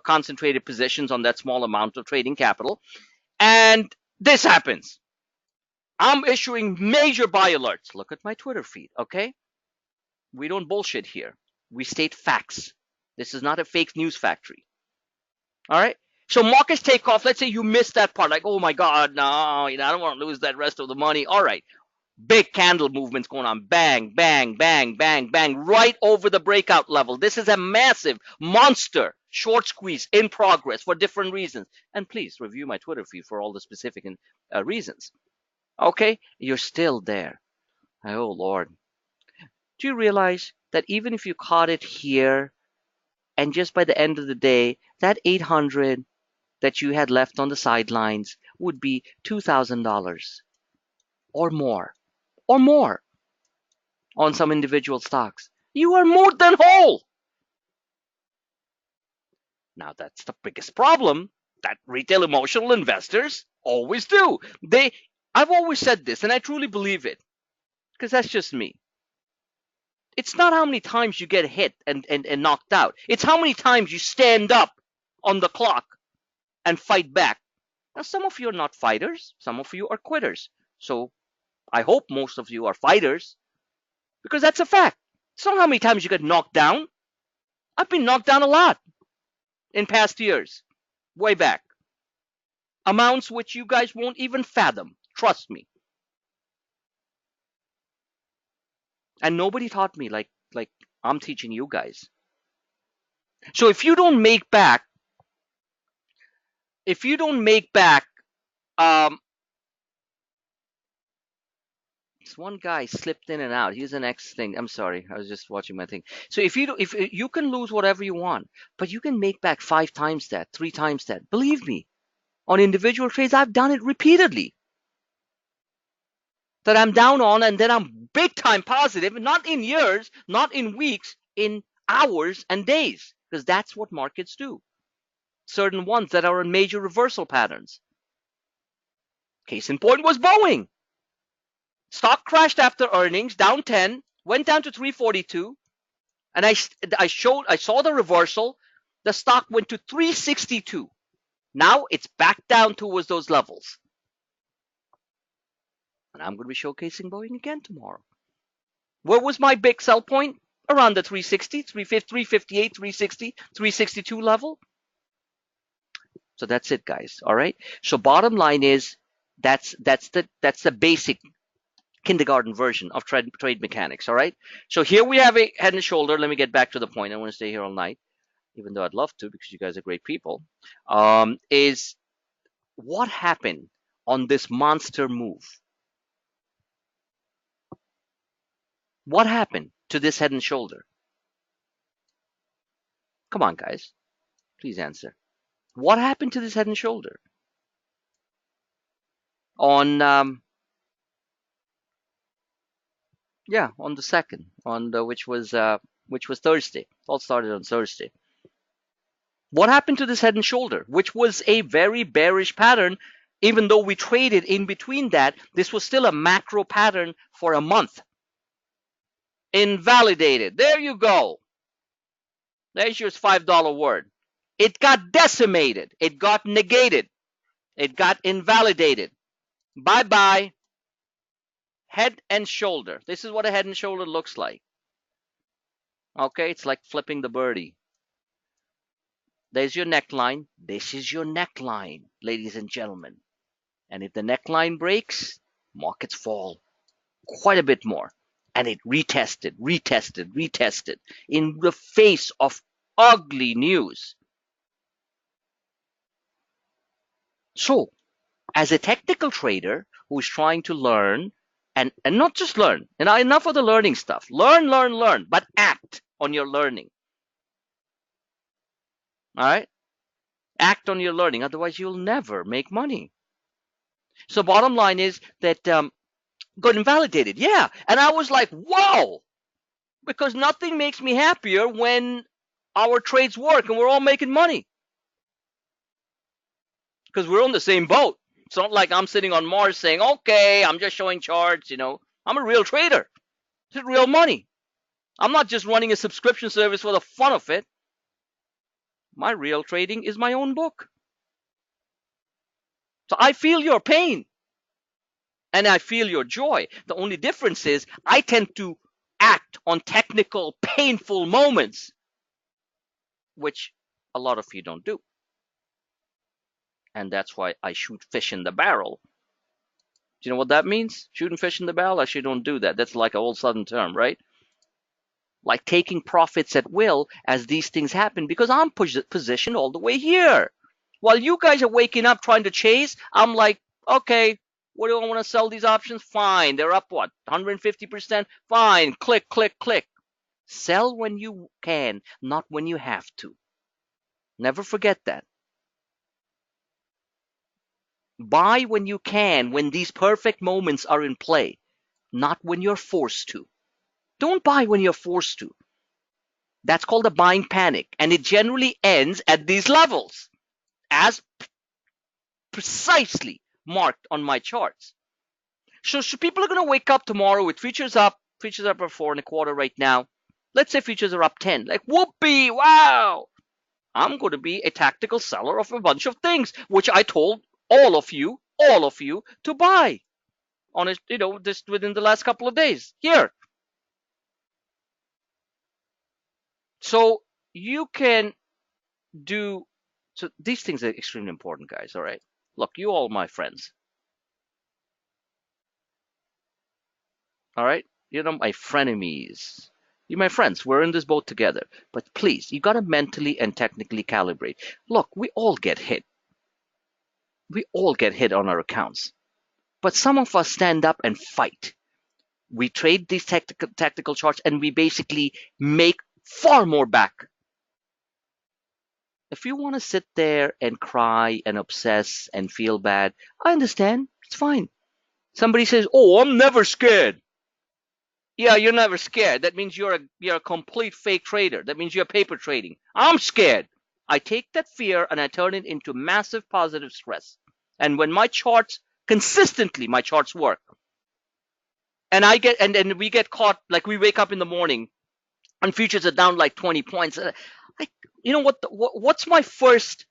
Speaker 1: concentrated positions on that small amount of trading capital. And this happens. I'm issuing major buy alerts. Look at my Twitter feed, okay? We don't bullshit here. We state facts. This is not a fake news factory. All right? So markets take off. Let's say you missed that part. Like, oh my God, no, I don't want to lose that rest of the money. All right. Big candle movements going on. Bang, bang, bang, bang, bang. Right over the breakout level. This is a massive monster short squeeze in progress for different reasons. And please review my Twitter feed for all the specific reasons. Okay? You're still there. Oh, Lord. Do you realize that even if you caught it here, and just by the end of the day, that 800 that you had left on the sidelines would be $2,000 or more on some individual stocks. You are more than whole. Now that's the biggest problem that retail emotional investors always do. I've always said this, and I truly believe it, because that's just me. It's not how many times you get hit and knocked out. It's how many times you stand up on the clock and fight back. Now, some of you are not fighters. Some of you are quitters. So I hope most of you are fighters, because that's a fact. It's not how many times you get knocked down. I've been knocked down a lot in past years, way back. Amounts which you guys won't even fathom. Trust me. And nobody taught me like I'm teaching you guys. So if you don't make back, this one guy slipped in and out. He's an ex thing. I'm sorry, I was just watching my thing. So if you can lose whatever you want, but you can make back 5 times that, 3 times that. Believe me, on individual trades, I've done it repeatedly. That I'm down on, and then I'm big time positive, not in years, not in weeks, in hours and days, because that's what markets do. Certain ones that are in major reversal patterns. Case in point was Boeing. Stock crashed after earnings, down 10, went down to 342, and I saw the reversal. The stock went to 362. Now it's back down towards those levels. And I'm going to be showcasing Boeing again tomorrow. Where was my big sell point? Around the 360, 358, 360, 362 level. So that's it, guys. All right. So bottom line is that's the basic kindergarten version of trade mechanics. All right. So here we have a head and shoulder. Let me get back to the point. I want to stay here all night, even though I'd love to, because you guys are great people. Is what happened on this monster move? What happened to this head and shoulder? Come on, guys. Please answer. What happened to this head and shoulder? On the 2nd, which was Thursday. All started on Thursday. What happened to this head and shoulder, which was a very bearish pattern? Even though we traded in between that, this was still a macro pattern for a month. Invalidated. There you go. There's your $5 word. It got decimated. It got negated. It got invalidated. Bye-bye. Head and shoulder. This is what a head and shoulder looks like. Okay, it's like flipping the birdie. There's your neckline. This is your neckline, ladies and gentlemen. And if the neckline breaks, markets fall quite a bit more. And it retested in the face of ugly news. So, as a technical trader who is trying to learn and not just learn, and enough of the learning stuff. Learn, but act on your learning. All right? Act on your learning, otherwise you'll never make money. So bottom line is that got invalidated. Yeah. And I was like, wow, because nothing makes me happier when our trades work and we're all making money. Because we're on the same boat. It's not like I'm sitting on Mars saying, okay, I'm just showing charts, you know. I'm a real trader. It's real money. I'm not just running a subscription service for the fun of it. My real trading is my own book. So I feel your pain. And I feel your joy. The only difference is I tend to act on technical, painful moments, which a lot of you don't do. And that's why I shoot fish in the barrel. Do you know what that means? Shooting fish in the barrel? I actually don't do that. That's like an old Southern term, right? Like taking profits at will as these things happen, because I'm positioned all the way here. While you guys are waking up trying to chase, I'm like, okay, what do I want to sell these options? Fine. They're up, what, 150%? Fine. Click, click, click. Sell when you can, not when you have to. Never forget that. Buy when you can, when these perfect moments are in play, not when you're forced to. Don't buy when you're forced to. That's called a buying panic, and it generally ends at these levels, as precisely marked on my charts. So people are going to wake up tomorrow with futures up at 4.25 right now. Let's say futures are up 10. Like, whoopee, wow. I'm going to be a tactical seller of a bunch of things, which I told all of you to buy on it, just within the last couple of days here. So you can do, so these things are extremely important, guys. All right. Look, you all my friends. All right. You're not my frenemies. You're my friends. We're in this boat together. But please, you got to mentally and technically calibrate. Look, we all get hit. We all get hit on our accounts. But some of us stand up and fight. We trade these tactical charts and we basically make far more back. If you want to sit there and cry and obsess and feel bad, I understand. It's fine. Somebody says, oh, I'm never scared. Yeah, you're never scared. That means you're a complete fake trader. That means you're paper trading. I'm scared. I take that fear and I turn it into massive positive stress. And when my charts, consistently my charts work. And and we get caught, like we wake up in the morning and futures are down like 20 points. You know what's my first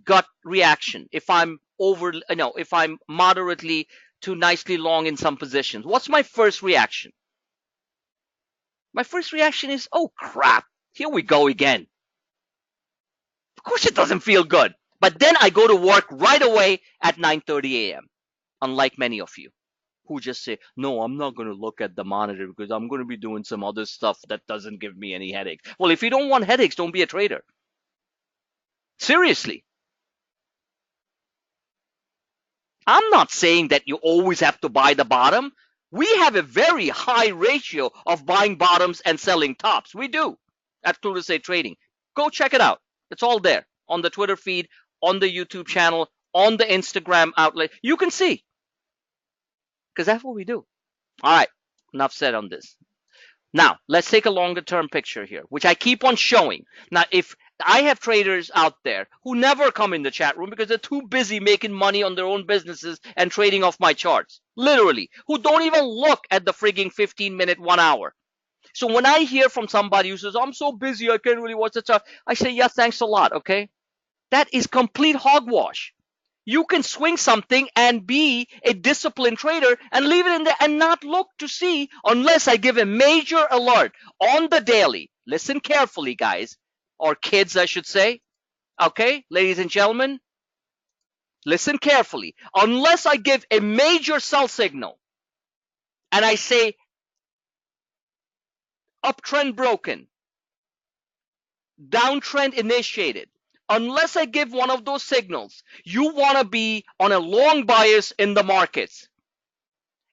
Speaker 1: gut reaction if I'm if I'm moderately to nicely long in some positions? What's my first reaction? My first reaction is, oh crap, here we go again. Of course it doesn't feel good. But then I go to work right away at 9:30 a.m. Unlike many of you who just say, no, I'm not going to look at the monitor because I'm going to be doing some other stuff that doesn't give me any headaches. Well, if you don't want headaches, don't be a trader. Seriously. I'm not saying that you always have to buy the bottom. We have a very high ratio of buying bottoms and selling tops. We do at Clue to Say Trading. Go check it out. It's all there on the Twitter feed, on the YouTube channel, on the Instagram outlet. You can see. Because that's what we do. All right. Enough said on this. Now, let's take a longer term picture here, which I keep on showing. Now, if I have traders out there who never come in the chat room because they're too busy making money on their own businesses and trading off my charts, literally, who don't even look at the frigging 15-minute, 1 hour. So when I hear from somebody who says, I'm so busy, I can't really watch the chart, I say, yeah, thanks a lot, okay? That is complete hogwash. You can swing something and be a disciplined trader and leave it in there and not look to see unless I give a major alert on the daily. Listen carefully, guys. or kids, I should say. Okay, ladies and gentlemen, listen carefully. Unless I give a major sell signal and I say uptrend broken, downtrend initiated, unless I give one of those signals, you want to be on a long bias in the markets.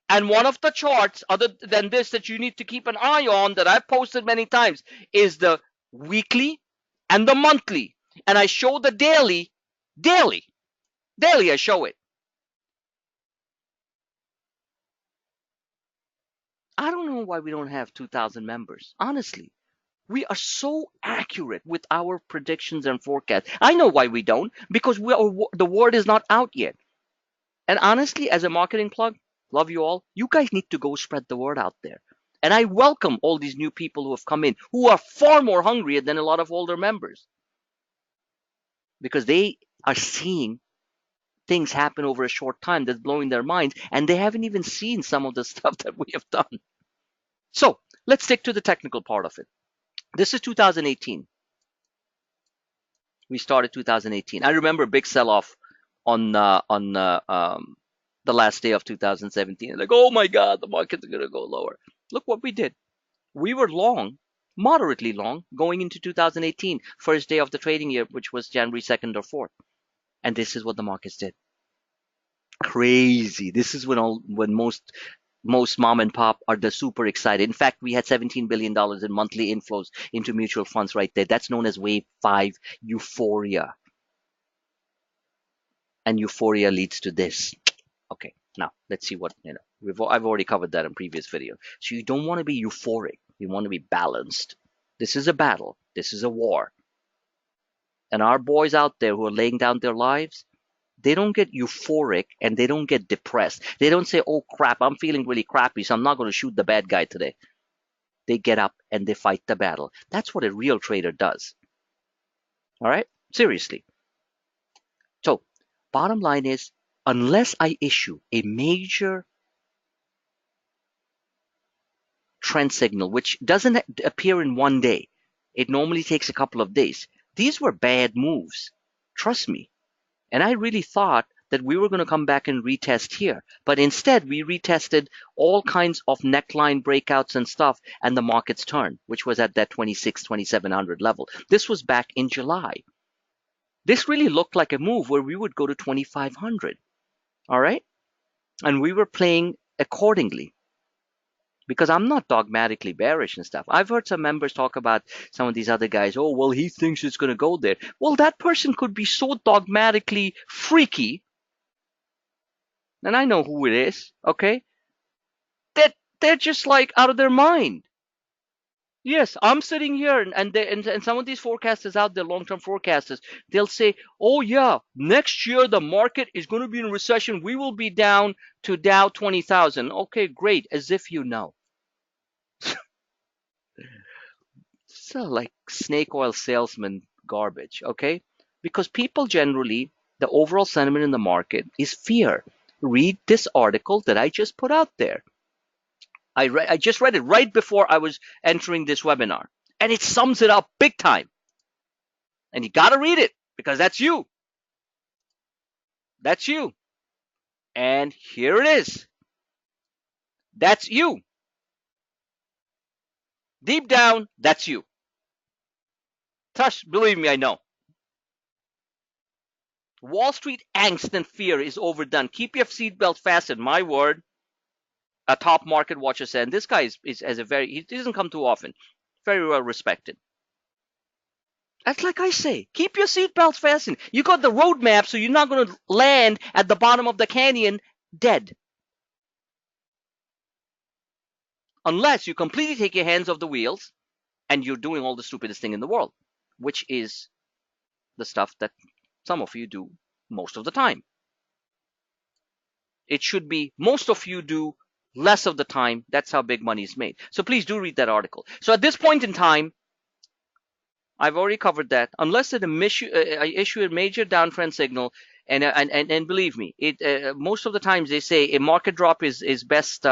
Speaker 1: And one of the charts, other than this, that you need to keep an eye on, that I've posted many times, is the weekly and the monthly. And I show the daily I show it. I don't know why we don't have 2,000 members. Honestly, we are so accurate with our predictions and forecasts. I know why we don't, because the word is not out yet. And honestly, as a marketing plug, love you all. You guys need to go spread the word out there. And I welcome all these new people who have come in, who are far more hungry than a lot of older members, because they are seeing things happen over a short time that's blowing their minds, and they haven't even seen some of the stuff that we have done. So let's stick to the technical part of it. This is 2018. We started 2018. I remember a big sell-off on the last day of 2017. Like, oh my God, the market's going to go lower. Look what we did. We were long, moderately long, going into 2018, first day of the trading year, which was January 2nd or 4th. And this is what the markets did. Crazy. This is when most mom and pop are the super excited. In fact, we had $17 billion in monthly inflows into mutual funds right there. That's known as wave 5 euphoria. And euphoria leads to this. Okay, now let's see what, I've already covered that in previous video. So you don't want to be euphoric. You want to be balanced. This is a battle. This is a war. And our boys out there who are laying down their lives, they don't get euphoric and they don't get depressed. They don't say, oh crap, I'm feeling really crappy, so I'm not going to shoot the bad guy today. They get up and they fight the battle. That's what a real trader does. All right? Seriously. So, bottom line is, unless I issue a major trend signal, which doesn't appear in one day, it normally takes a couple of days. These were bad moves. Trust me. And I really thought that we were going to come back and retest here. But instead, we retested all kinds of neckline breakouts and stuff, and the market's turn, which was at that 2,700 level. This was back in July. This really looked like a move where we would go to 2,500. All right? And we were playing accordingly. Because I'm not dogmatically bearish and stuff. I've heard some members talk about some of these other guys. Oh, well, he thinks it's going to go there. Well, that person could be so dogmatically freaky. And I know who it is, okay? That they're just like out of their mind. Yes, I'm sitting here and some of these forecasters out there, long-term forecasters, they'll say, oh yeah, next year the market is going to be in recession. We will be down to Dow 20,000. Okay, great, as if you know. So like snake oil salesman garbage, okay? Because people generally, the overall sentiment in the market is fear. Read this article that I just put out there. I just read it right before I was entering this webinar, and it sums it up big time. And you got to read it because that's you. That's you. And here it is. That's you. Deep down, that's you. Tush, believe me, I know. Wall Street angst and fear is overdone. Keep your seatbelt fastened. My word. A top market watcher said, and this guy he doesn't come too often. Very well respected. That's like I say, keep your seatbelts fastened. You got the roadmap, so you're not going to land at the bottom of the canyon dead. Unless you completely take your hands off the wheels and you're doing all the stupidest thing in the world, which is the stuff that some of you do most of the time. It should be most of you do less of the time. That's how big money is made. So please do read that article. So at this point in time, I've already covered that. Unless I issue a major downtrend signal And believe me, most of the times they say a market drop is best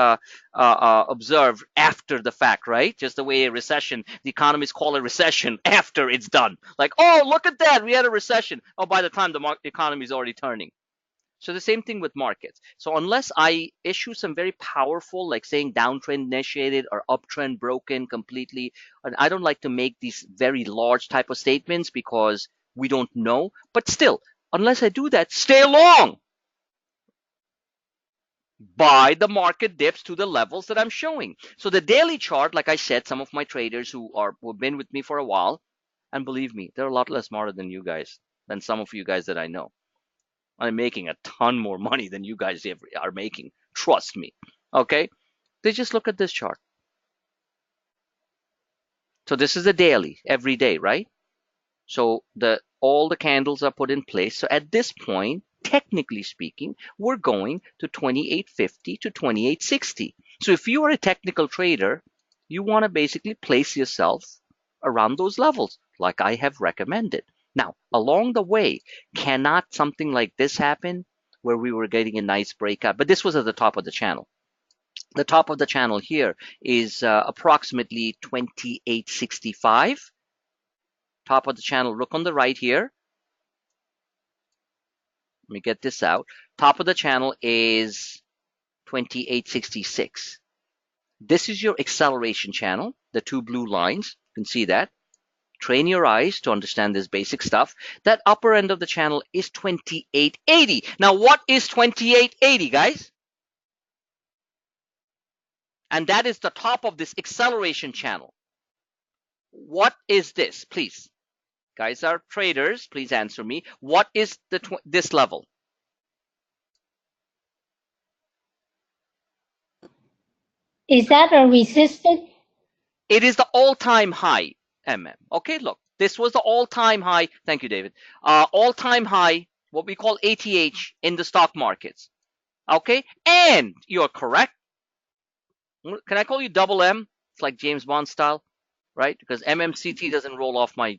Speaker 1: observed after the fact, right? Just the way a recession, the economists call a recession after it's done. Like, oh, look at that, we had a recession. Oh, by the time the economy is already turning. So the same thing with markets. So unless I issue some very powerful, like saying downtrend initiated or uptrend broken completely, and I don't like to make these very large type of statements because we don't know. But still, unless I do that, stay long. Buy the market dips to the levels that I'm showing. So the daily chart, like I said, some of my traders who've been with me for a while, and believe me, they're a lot less smarter than you guys, than some of you guys that I know. I'm making a ton more money than you guys are making. Trust me. Okay? They just look at this chart. So this is a daily, every day, right? So all the candles are put in place. So at this point, technically speaking, we're going to 2850 to 2860. So if you are a technical trader, you want to basically place yourself around those levels, like I have recommended. Now, along the way, cannot something like this happen where we were getting a nice breakout? But this was at the top of the channel. The top of the channel here is approximately 2865. Top of the channel, look on the right here. Let me get this out. Top of the channel is 2866. This is your acceleration channel, the two blue lines. You can see that. Train your eyes to understand this basic stuff. That upper end of the channel is 2880. Now, what is 2880, guys? And that is the top of this acceleration channel. What is this? Please, guys are traders. Please answer me. What is this level?
Speaker 4: Is that a resistance?
Speaker 1: It is the all-time high, MM. Okay, look, this was the all-time high. Thank you, David. All-time high, what we call ATH in the stock markets. Okay, and you're correct. Can I call you double M? It's like James Bond style, right? Because MMCT doesn't roll off my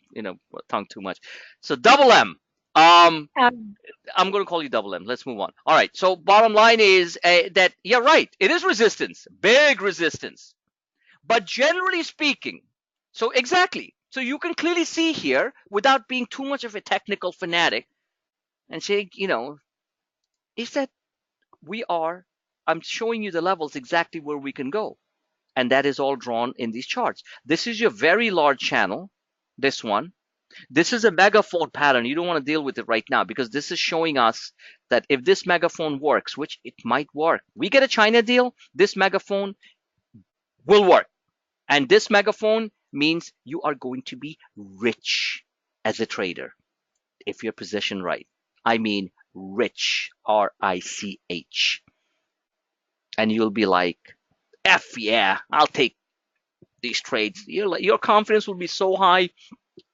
Speaker 1: tongue too much. So double M.
Speaker 4: Um,
Speaker 1: I'm going to call you double M. Let's move on. All right. So bottom line is that, yeah, right. It is resistance, big resistance. But generally speaking, so exactly. So you can clearly see here, without being too much of a technical fanatic, and saying, is that I'm showing you the levels exactly where we can go. And that is all drawn in these charts. This is your very large channel, this one. This is a megaphone pattern. You don't want to deal with it right now because this is showing us that if this megaphone works, which it might work, we get a China deal, this megaphone will work. And this megaphone means you are going to be rich as a trader if you're positioned right. I mean rich, R-I-C-H. And you'll be like, F yeah, I'll take these trades. Your confidence will be so high,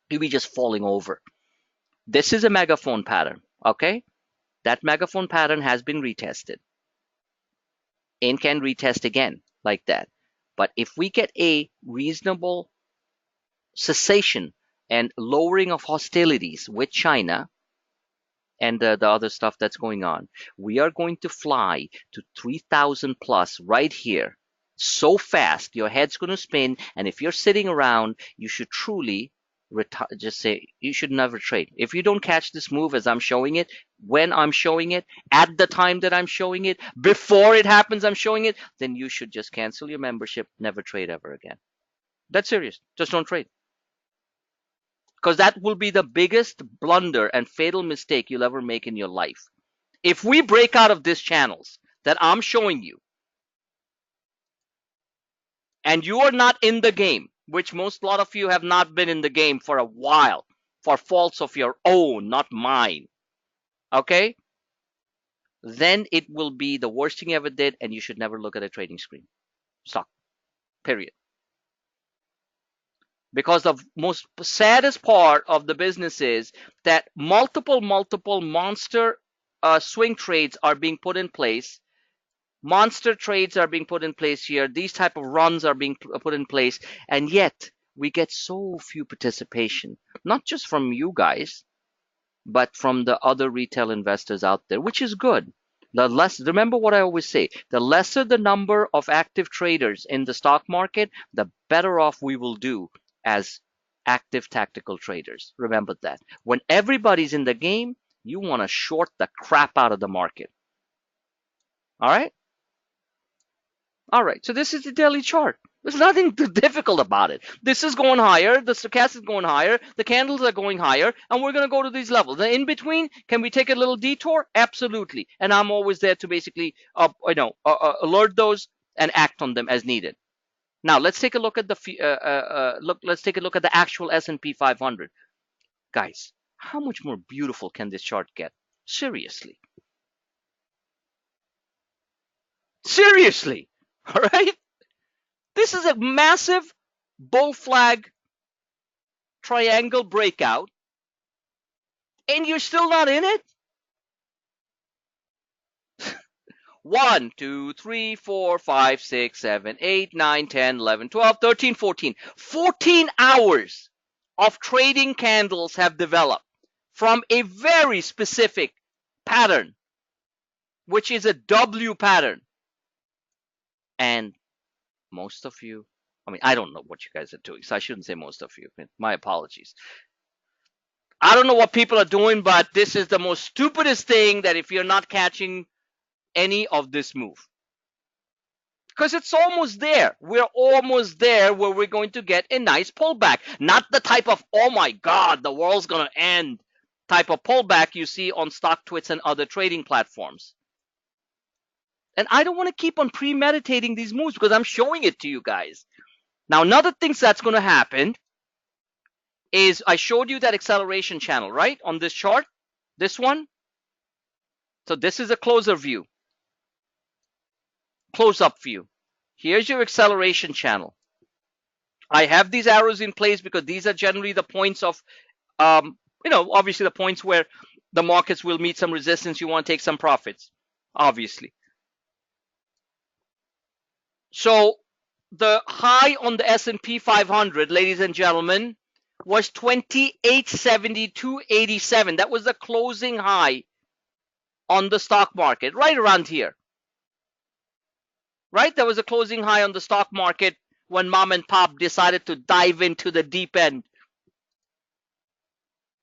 Speaker 1: you'll be just falling over. This is a megaphone pattern, okay? That megaphone pattern has been retested and can retest again like that. But if we get a reasonable cessation and lowering of hostilities with China and the other stuff that's going on, we are going to fly to 3,000 plus right here so fast your head's going to spin. And if you're sitting around, you should truly just say you should never trade. If you don't catch this move as I'm showing it, when I'm showing it, at the time that I'm showing it, before it happens I'm showing it, then you should just cancel your membership, never trade ever again. That's serious. Just don't trade. Because that will be the biggest blunder and fatal mistake you'll ever make in your life. If we break out of these channels that I'm showing you, and you are not in the game, which a lot of you have not been in the game for a while, for faults of your own, not mine, okay? Then it will be the worst thing you ever did, and you should never look at a trading screen. Stop. Period. Because the most saddest part of the business is that multiple monster swing trades are being put in place. Monster trades are being put in place here. These type of runs are being put in place. And yet we get so few participation, not just from you guys, but from the other retail investors out there, which is good. The less, remember what I always say, the lesser the number of active traders in the stock market, the better off we will do as active tactical traders. Remember that. When everybody's in the game, you want to short the crap out of the market. All right? All right, so this is the daily chart. There's nothing difficult about it. This is going higher. The stochastic is going higher. The candles are going higher, and we're going to go to these levels. The in between, can we take a little detour? Absolutely. And I'm always there to basically, alert those and act on them as needed. Now let's take a look at the Let's take a look at the actual S&P 500, guys. How much more beautiful can this chart get? Seriously. Seriously. All right. This is a massive bull flag triangle breakout, and you're still not in it? 1, 2, 3, 4, 5, 6, 7, 8, 9, 10, 11, 12, 13, 14. 14 hours of trading candles have developed from a very specific pattern, which is a W pattern. And most of you, I mean, I don't know what you guys are doing, so I shouldn't say most of you. My apologies. I don't know what people are doing, but this is the most stupidest thing, that if you're not catching any of this move. Because it's almost there. We're almost there where we're going to get a nice pullback. Not the type of, oh my God, the world's going to end type of pullback you see on StockTwits and other trading platforms. And I don't want to keep on premeditating these moves because I'm showing it to you guys. Now, another thing that's going to happen is I showed you that acceleration channel, right? On this chart, this one. So this is a closer view. Close-up view. Here's your acceleration channel. I have these arrows in place because these are generally the points of, obviously the points where the markets will meet some resistance. You want to take some profits, obviously. So the high on the S&P 500, ladies and gentlemen, was 2872.87. That was the closing high on the stock market, right around here. Right? There was a closing high on the stock market when mom and pop decided to dive into the deep end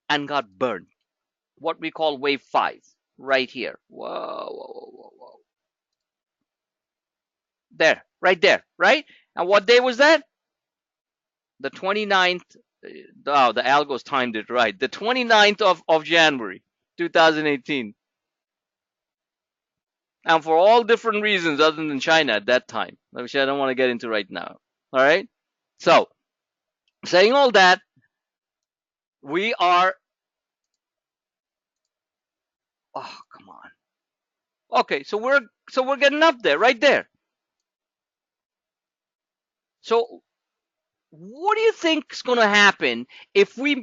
Speaker 1: and got burned. What we call wave 5, right here. Whoa, whoa, whoa, whoa, whoa. There, right there, right? And what day was that? The 29th. Oh, the algos timed it right. The 29th of January, 2018. And for all different reasons other than China at that time, which I don't want to get into right now. All right? So, saying all that, we are... Oh, come on. Okay, so we're getting up there, right there. So, what do you think is going to happen if we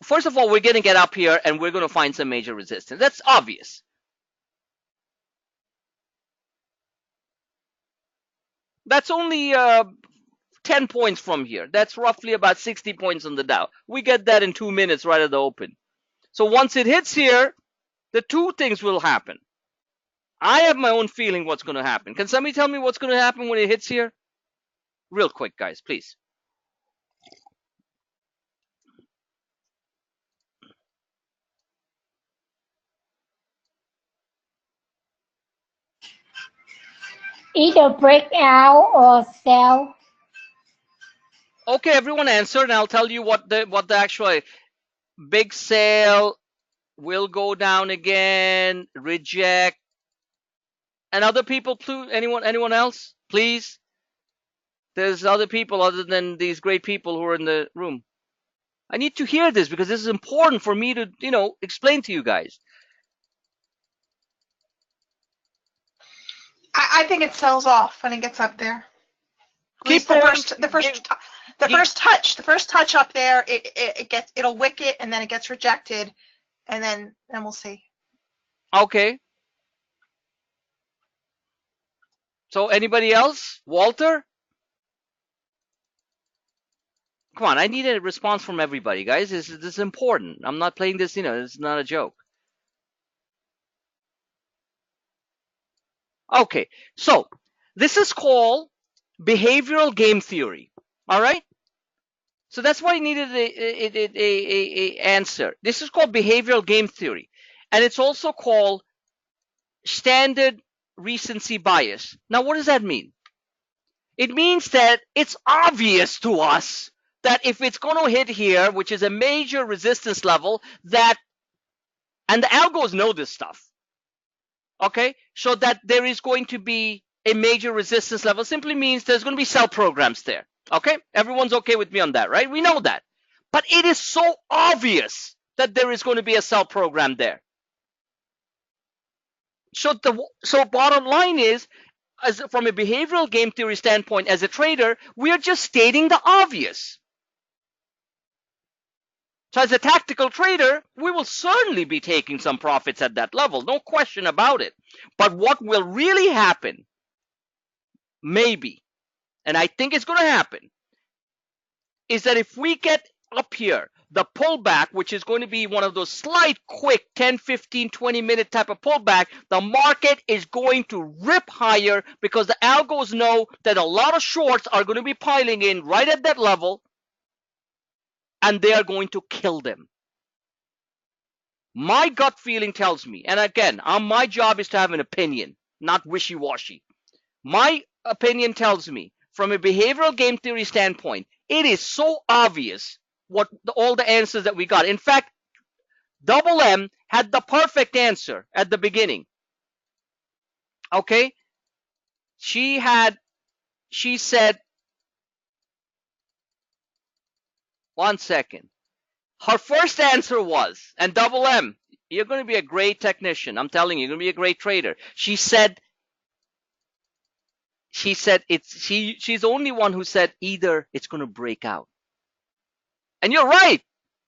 Speaker 1: first of all, we're going to get up here and we're going to find some major resistance. That's obvious. That's only 10 points from here. That's roughly about 60 points on the Dow. We get that in 2 minutes right at the open. So once it hits here, the two things will happen. I have my own feeling what's going to happen. Can somebody tell me what's going to happen when it hits here? Real quick, guys, please.
Speaker 4: Either break out or sell.
Speaker 1: Okay, everyone answered, and I'll tell you what the actual big sale will go down again, reject. And other people, anyone else, please? There's other people other than these great people who are in the room. I need to hear this because this is important for me to, explain to you guys.
Speaker 3: I think it sells off when it gets up there.
Speaker 1: Keep
Speaker 3: the first touch up there, it'll wick it, and then it gets rejected, and then we'll see.
Speaker 1: Okay. So anybody else? Walter? Come on, I need a response from everybody, guys. This is important. I'm not playing this, it's not a joke. Okay, so this is called behavioral game theory. All right. So that's why I needed a answer. This is called behavioral game theory, and it's also called standard recency bias. Now, what does that mean? It means that it's obvious to us that if it's going to hit here, which is a major resistance level, and the algos know this stuff. Okay, so that there is going to be a major resistance level simply means there's going to be sell programs there. Okay, everyone's okay with me on that, right? We know that. But it is so obvious that there is going to be a sell program there. So bottom line is, from a behavioral game theory standpoint, as a trader, we are just stating the obvious. So as a tactical trader, we will certainly be taking some profits at that level, no question about it. But what will really happen, maybe, and I think it's going to happen, is that if we get up here, the pullback, which is going to be one of those slight, quick 10, 15, 20-minute type of pullback, the market is going to rip higher because the algos know that a lot of shorts are going to be piling in right at that level, and they are going to kill them. My gut feeling tells me, and again, my job is to have an opinion, not wishy-washy. My opinion tells me, from a behavioral game theory standpoint, it is so obvious what all the answers that we got. In fact, Double M had the perfect answer at the beginning. Okay? She said, one second. Her first answer was, and Double M, you're going to be a great technician. I'm telling you, you're going to be a great trader. She said she's the only one who said either it's going to break out. And you're right.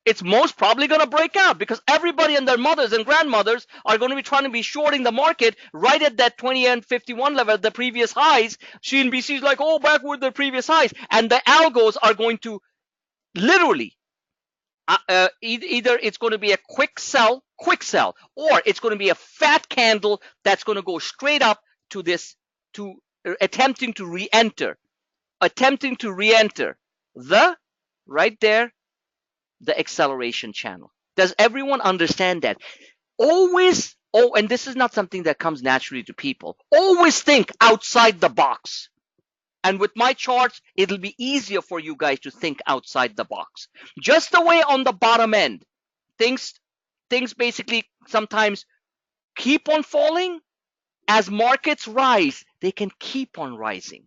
Speaker 1: It's most probably going to break out because everybody and their mothers and grandmothers are going to be trying to be shorting the market right at that 20 and 51 level, the previous highs. CNBC is like, oh, backward the previous highs. And the algos are going to literally, either it's going to be a quick sell, or it's going to be a fat candle that's going to go straight up to this, attempting to re-enter the, right there, the acceleration channel. Does everyone understand that? Always, and this is not something that comes naturally to people, always think outside the box. And with my charts, it'll be easier for you guys to think outside the box. Just the way on the bottom end, things basically sometimes keep on falling. As markets rise, they can keep on rising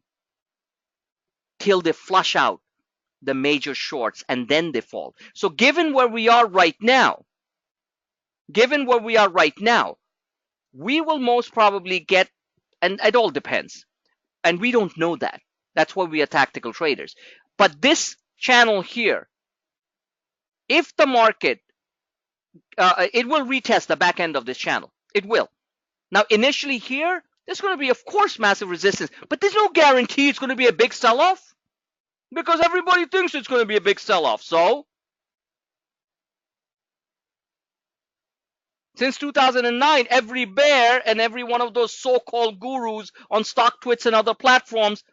Speaker 1: till they flush out the major shorts and then they fall. So given where we are right now, we will most probably get, and it all depends, and we don't know that. That's why we are tactical traders. But this channel here, if the market, it will retest the back end of this channel. It will. Now, initially here, there's going to be, of course, massive resistance, but there's no guarantee it's going to be a big sell-off because everybody thinks it's going to be a big sell-off. So, since 2009, every bear and every one of those so-called gurus on StockTwits and other platforms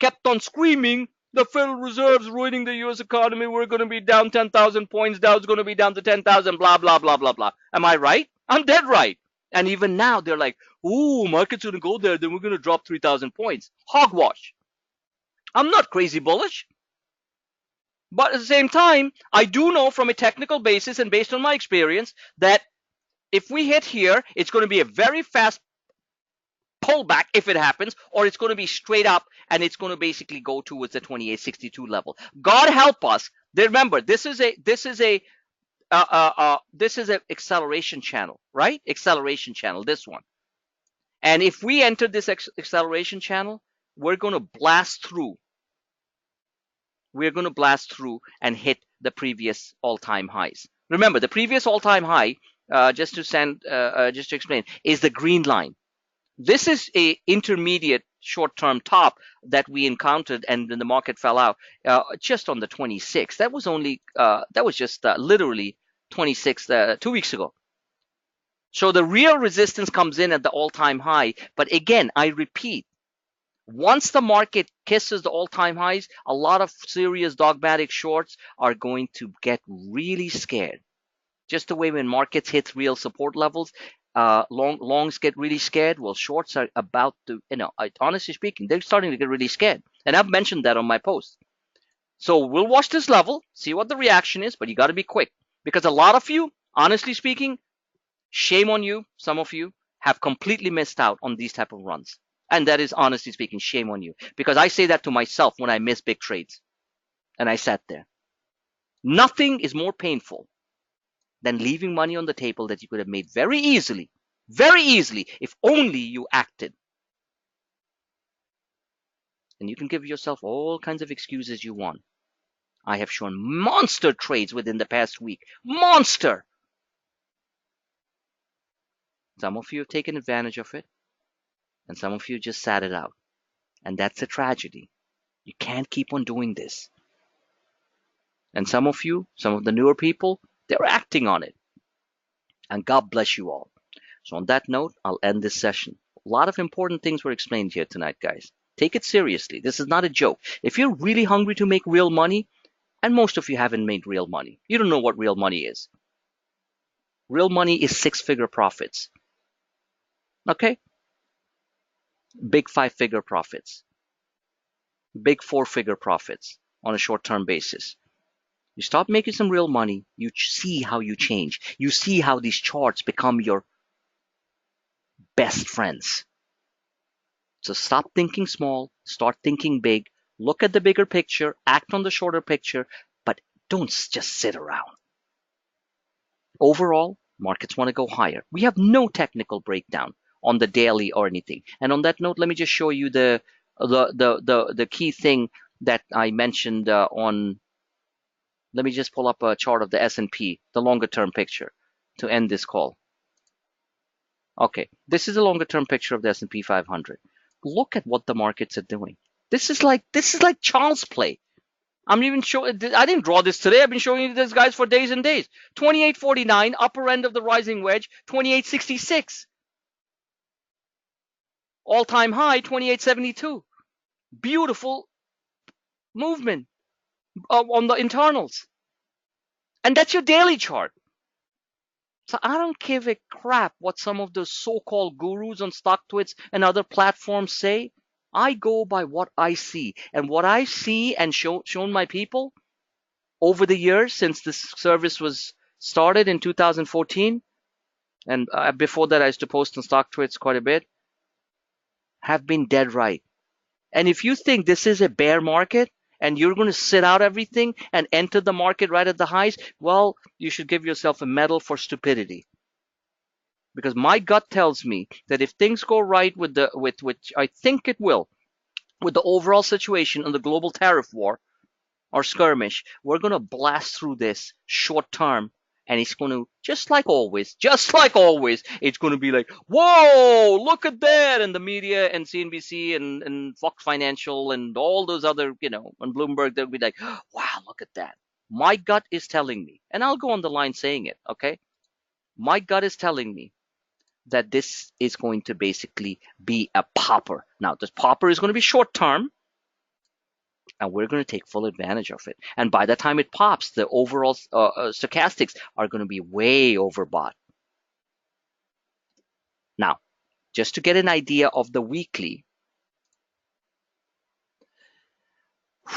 Speaker 1: kept on screaming, the Federal Reserve's ruining the U.S. economy. We're going to be down 10,000 points. Dow's going to be down to 10,000, blah, blah, blah, blah, blah. Am I right? I'm dead right. And even now, they're like, ooh, market's going to go there. Then we're going to drop 3,000 points. Hogwash. I'm not crazy bullish. But at the same time, I do know from a technical basis and based on my experience that if we hit here, it's going to be a very fast pullback if it happens, or it's going to be straight up and it's going to basically go towards the 2862 level. God help us. Remember, this is a acceleration channel, right? Acceleration channel, this one. And if we enter this acceleration channel, we're going to blast through. We're going to blast through and hit the previous all-time highs. Remember, the previous all-time high, just to explain, is the green line. This is a intermediate short-term top that we encountered and then the market fell out just on the 26th. That was only that was just literally 26th 2 weeks ago. So the real resistance comes in at the all-time high. But again, I repeat, once the market kisses the all-time highs, a lot of serious dogmatic shorts are going to get really scared. Just the way when markets hit real support levels, longs get really scared. Well, shorts are about to, honestly speaking, they're starting to get really scared. And I've mentioned that on my post. So we'll watch this level, see what the reaction is, but you got to be quick because a lot of you, honestly speaking, shame on you. Some of you have completely missed out on these type of runs. And that is, honestly speaking, shame on you because I say that to myself when I miss big trades and I sat there. Nothing is more painful than leaving money on the table that you could have made very easily, if only you acted. And you can give yourself all kinds of excuses you want. I have shown monster trades within the past week. Monster! Some of you have taken advantage of it, and some of you just sat it out. And that's a tragedy. You can't keep on doing this. And some of you, some of the newer people, they're acting on it. And God bless you all. So on that note, I'll end this session. A lot of important things were explained here tonight, guys. Take it seriously. This is not a joke. If you're really hungry to make real money, and most of you haven't made real money, you don't know what real money is. Real money is six-figure profits. Okay? Big five-figure profits. Big four-figure profits on a short-term basis. You stop making some real money, you see how you change. You see how these charts become your best friends. So stop thinking small, start thinking big, look at the bigger picture, act on the shorter picture, but don't just sit around. Overall, markets want to go higher. We have no technical breakdown on the daily or anything. And on that note, let me just show you the key thing that I mentioned on. Let me just pull up a chart of the S&P, the longer term picture, to end this call. Okay, this is a longer term picture of the S&P 500. Look at what the markets are doing. This is like child's play. I'm even showing. I didn't draw this today. I've been showing you this, guys, for days and days. 28.49, upper end of the rising wedge. 28.66, all-time high. 28.72. Beautiful movement on the internals, and that's your daily chart. So I don't give a crap what some of the so-called gurus on StockTwits and other platforms say. I go by what I see, and what I see and shown my people over the years since this service was started in 2014, and before that I used to post on StockTwits quite a bit, have been dead right. And if you think this is a bear market and you're going to sit out everything and enter the market right at the highs, well, you should give yourself a medal for stupidity. Because my gut tells me that if things go right with which I think it will, with the overall situation on the global tariff war or skirmish, we're going to blast through this short term, and it's going to, just like always, it's going to be like, whoa, look at that, and the media and CNBC and Fox Financial and all those other, and Bloomberg, they'll be like, wow, look at that. My gut is telling me, and I'll go on the line saying it, okay? My gut is telling me that this is going to basically be a popper. Now, this popper is going to be short term, and we're going to take full advantage of it. And by the time it pops, the overall stochastics are going to be way overbought. Now, just to get an idea of the weekly,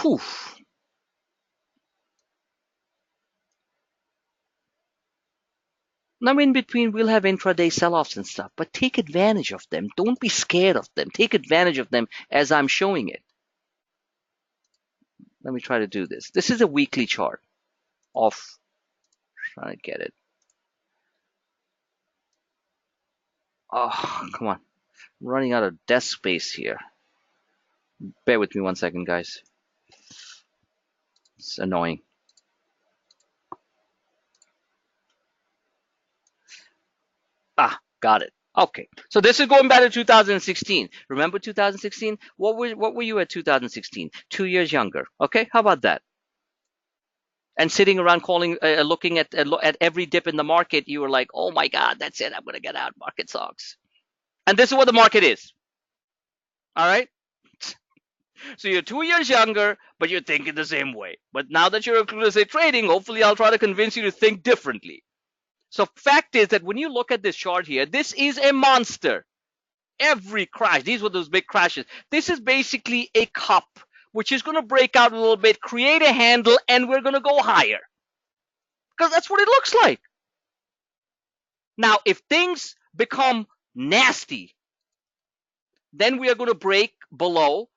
Speaker 1: whew, now in between we'll have intraday sell-offs and stuff, but take advantage of them. Don't be scared of them. Take advantage of them as I'm showing it. Let me try to do this. This is a weekly chart of, trying to get it. Oh, come on. I'm running out of desk space here. Bear with me 1 second, guys. It's annoying. Ah, got it. Okay, so this is going back to 2016. Remember 2016? What were you at 2016? 2 years younger. Okay, how about that? And sitting around looking at every dip in the market, you were like, "Oh my God, that's it. I'm gonna get out. Market sucks." And this is what the market is. All right. So you're 2 years younger, but you're thinking the same way. But now that you're real estate trading, hopefully I'll try to convince you to think differently. So fact is that when you look at this chart here, this is a monster. Every crash, these were those big crashes. This is basically a cup, which is going to break out a little bit, create a handle, and we're going to go higher. Because that's what it looks like. Now, if things become nasty, then we are going to break below.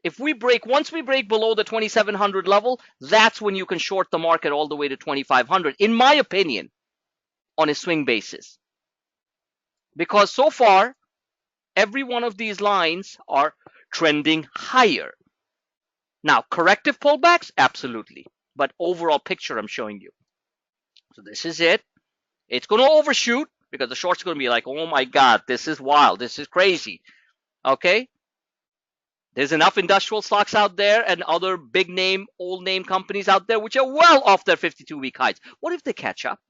Speaker 1: Once we break below the 2,700 level, that's when you can short the market all the way to 2,500, in my opinion, on a swing basis. Because so far, every one of these lines are trending higher. Now, corrective pullbacks, absolutely. But overall picture I'm showing you. So this is it. It's going to overshoot because the short's going to be like, oh my God, this is wild. This is crazy. Okay? There's enough industrial stocks out there and other big name, old name companies out there which are well off their 52-week highs. What if they catch up?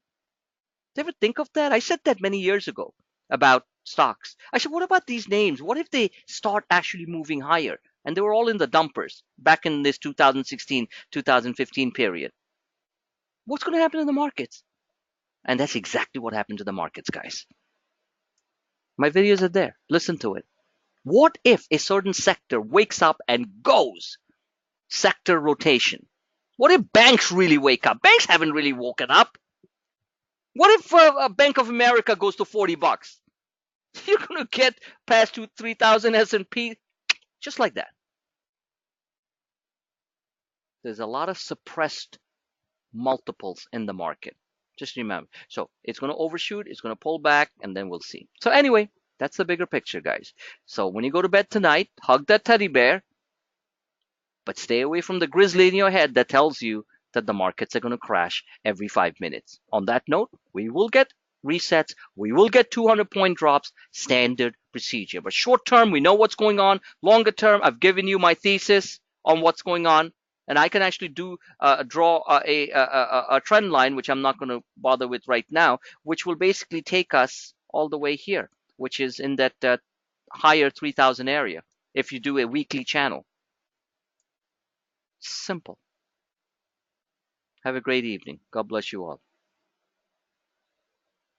Speaker 1: Did you ever think of that? I said that many years ago about stocks. I said, what about these names? What if they start actually moving higher? And they were all in the dumpers back in this 2016, 2015 period. What's going to happen in the markets? And that's exactly what happened to the markets, guys. My videos are there. Listen to it. What if a certain sector wakes up and goes? Sector rotation. What if banks really wake up? Banks haven't really woken up. What if Bank of America goes to $40? You're going to get past 3,000 S&P just like that. There's a lot of suppressed multiples in the market. Just remember. So it's going to overshoot, it's going to pull back, and then we'll see. So anyway, that's the bigger picture, guys. So when you go to bed tonight, hug that teddy bear, but stay away from the grizzly in your head that tells you that the markets are going to crash every 5 minutes. On that note, we will get resets. We will get 200-point drops, standard procedure. But short term, we know what's going on. Longer term, I've given you my thesis on what's going on. And I can actually draw a trend line, which I'm not going to bother with right now, which will basically take us all the way here, which is in that higher 3,000 area if you do a weekly channel. Simple. Have a great evening. God bless you all.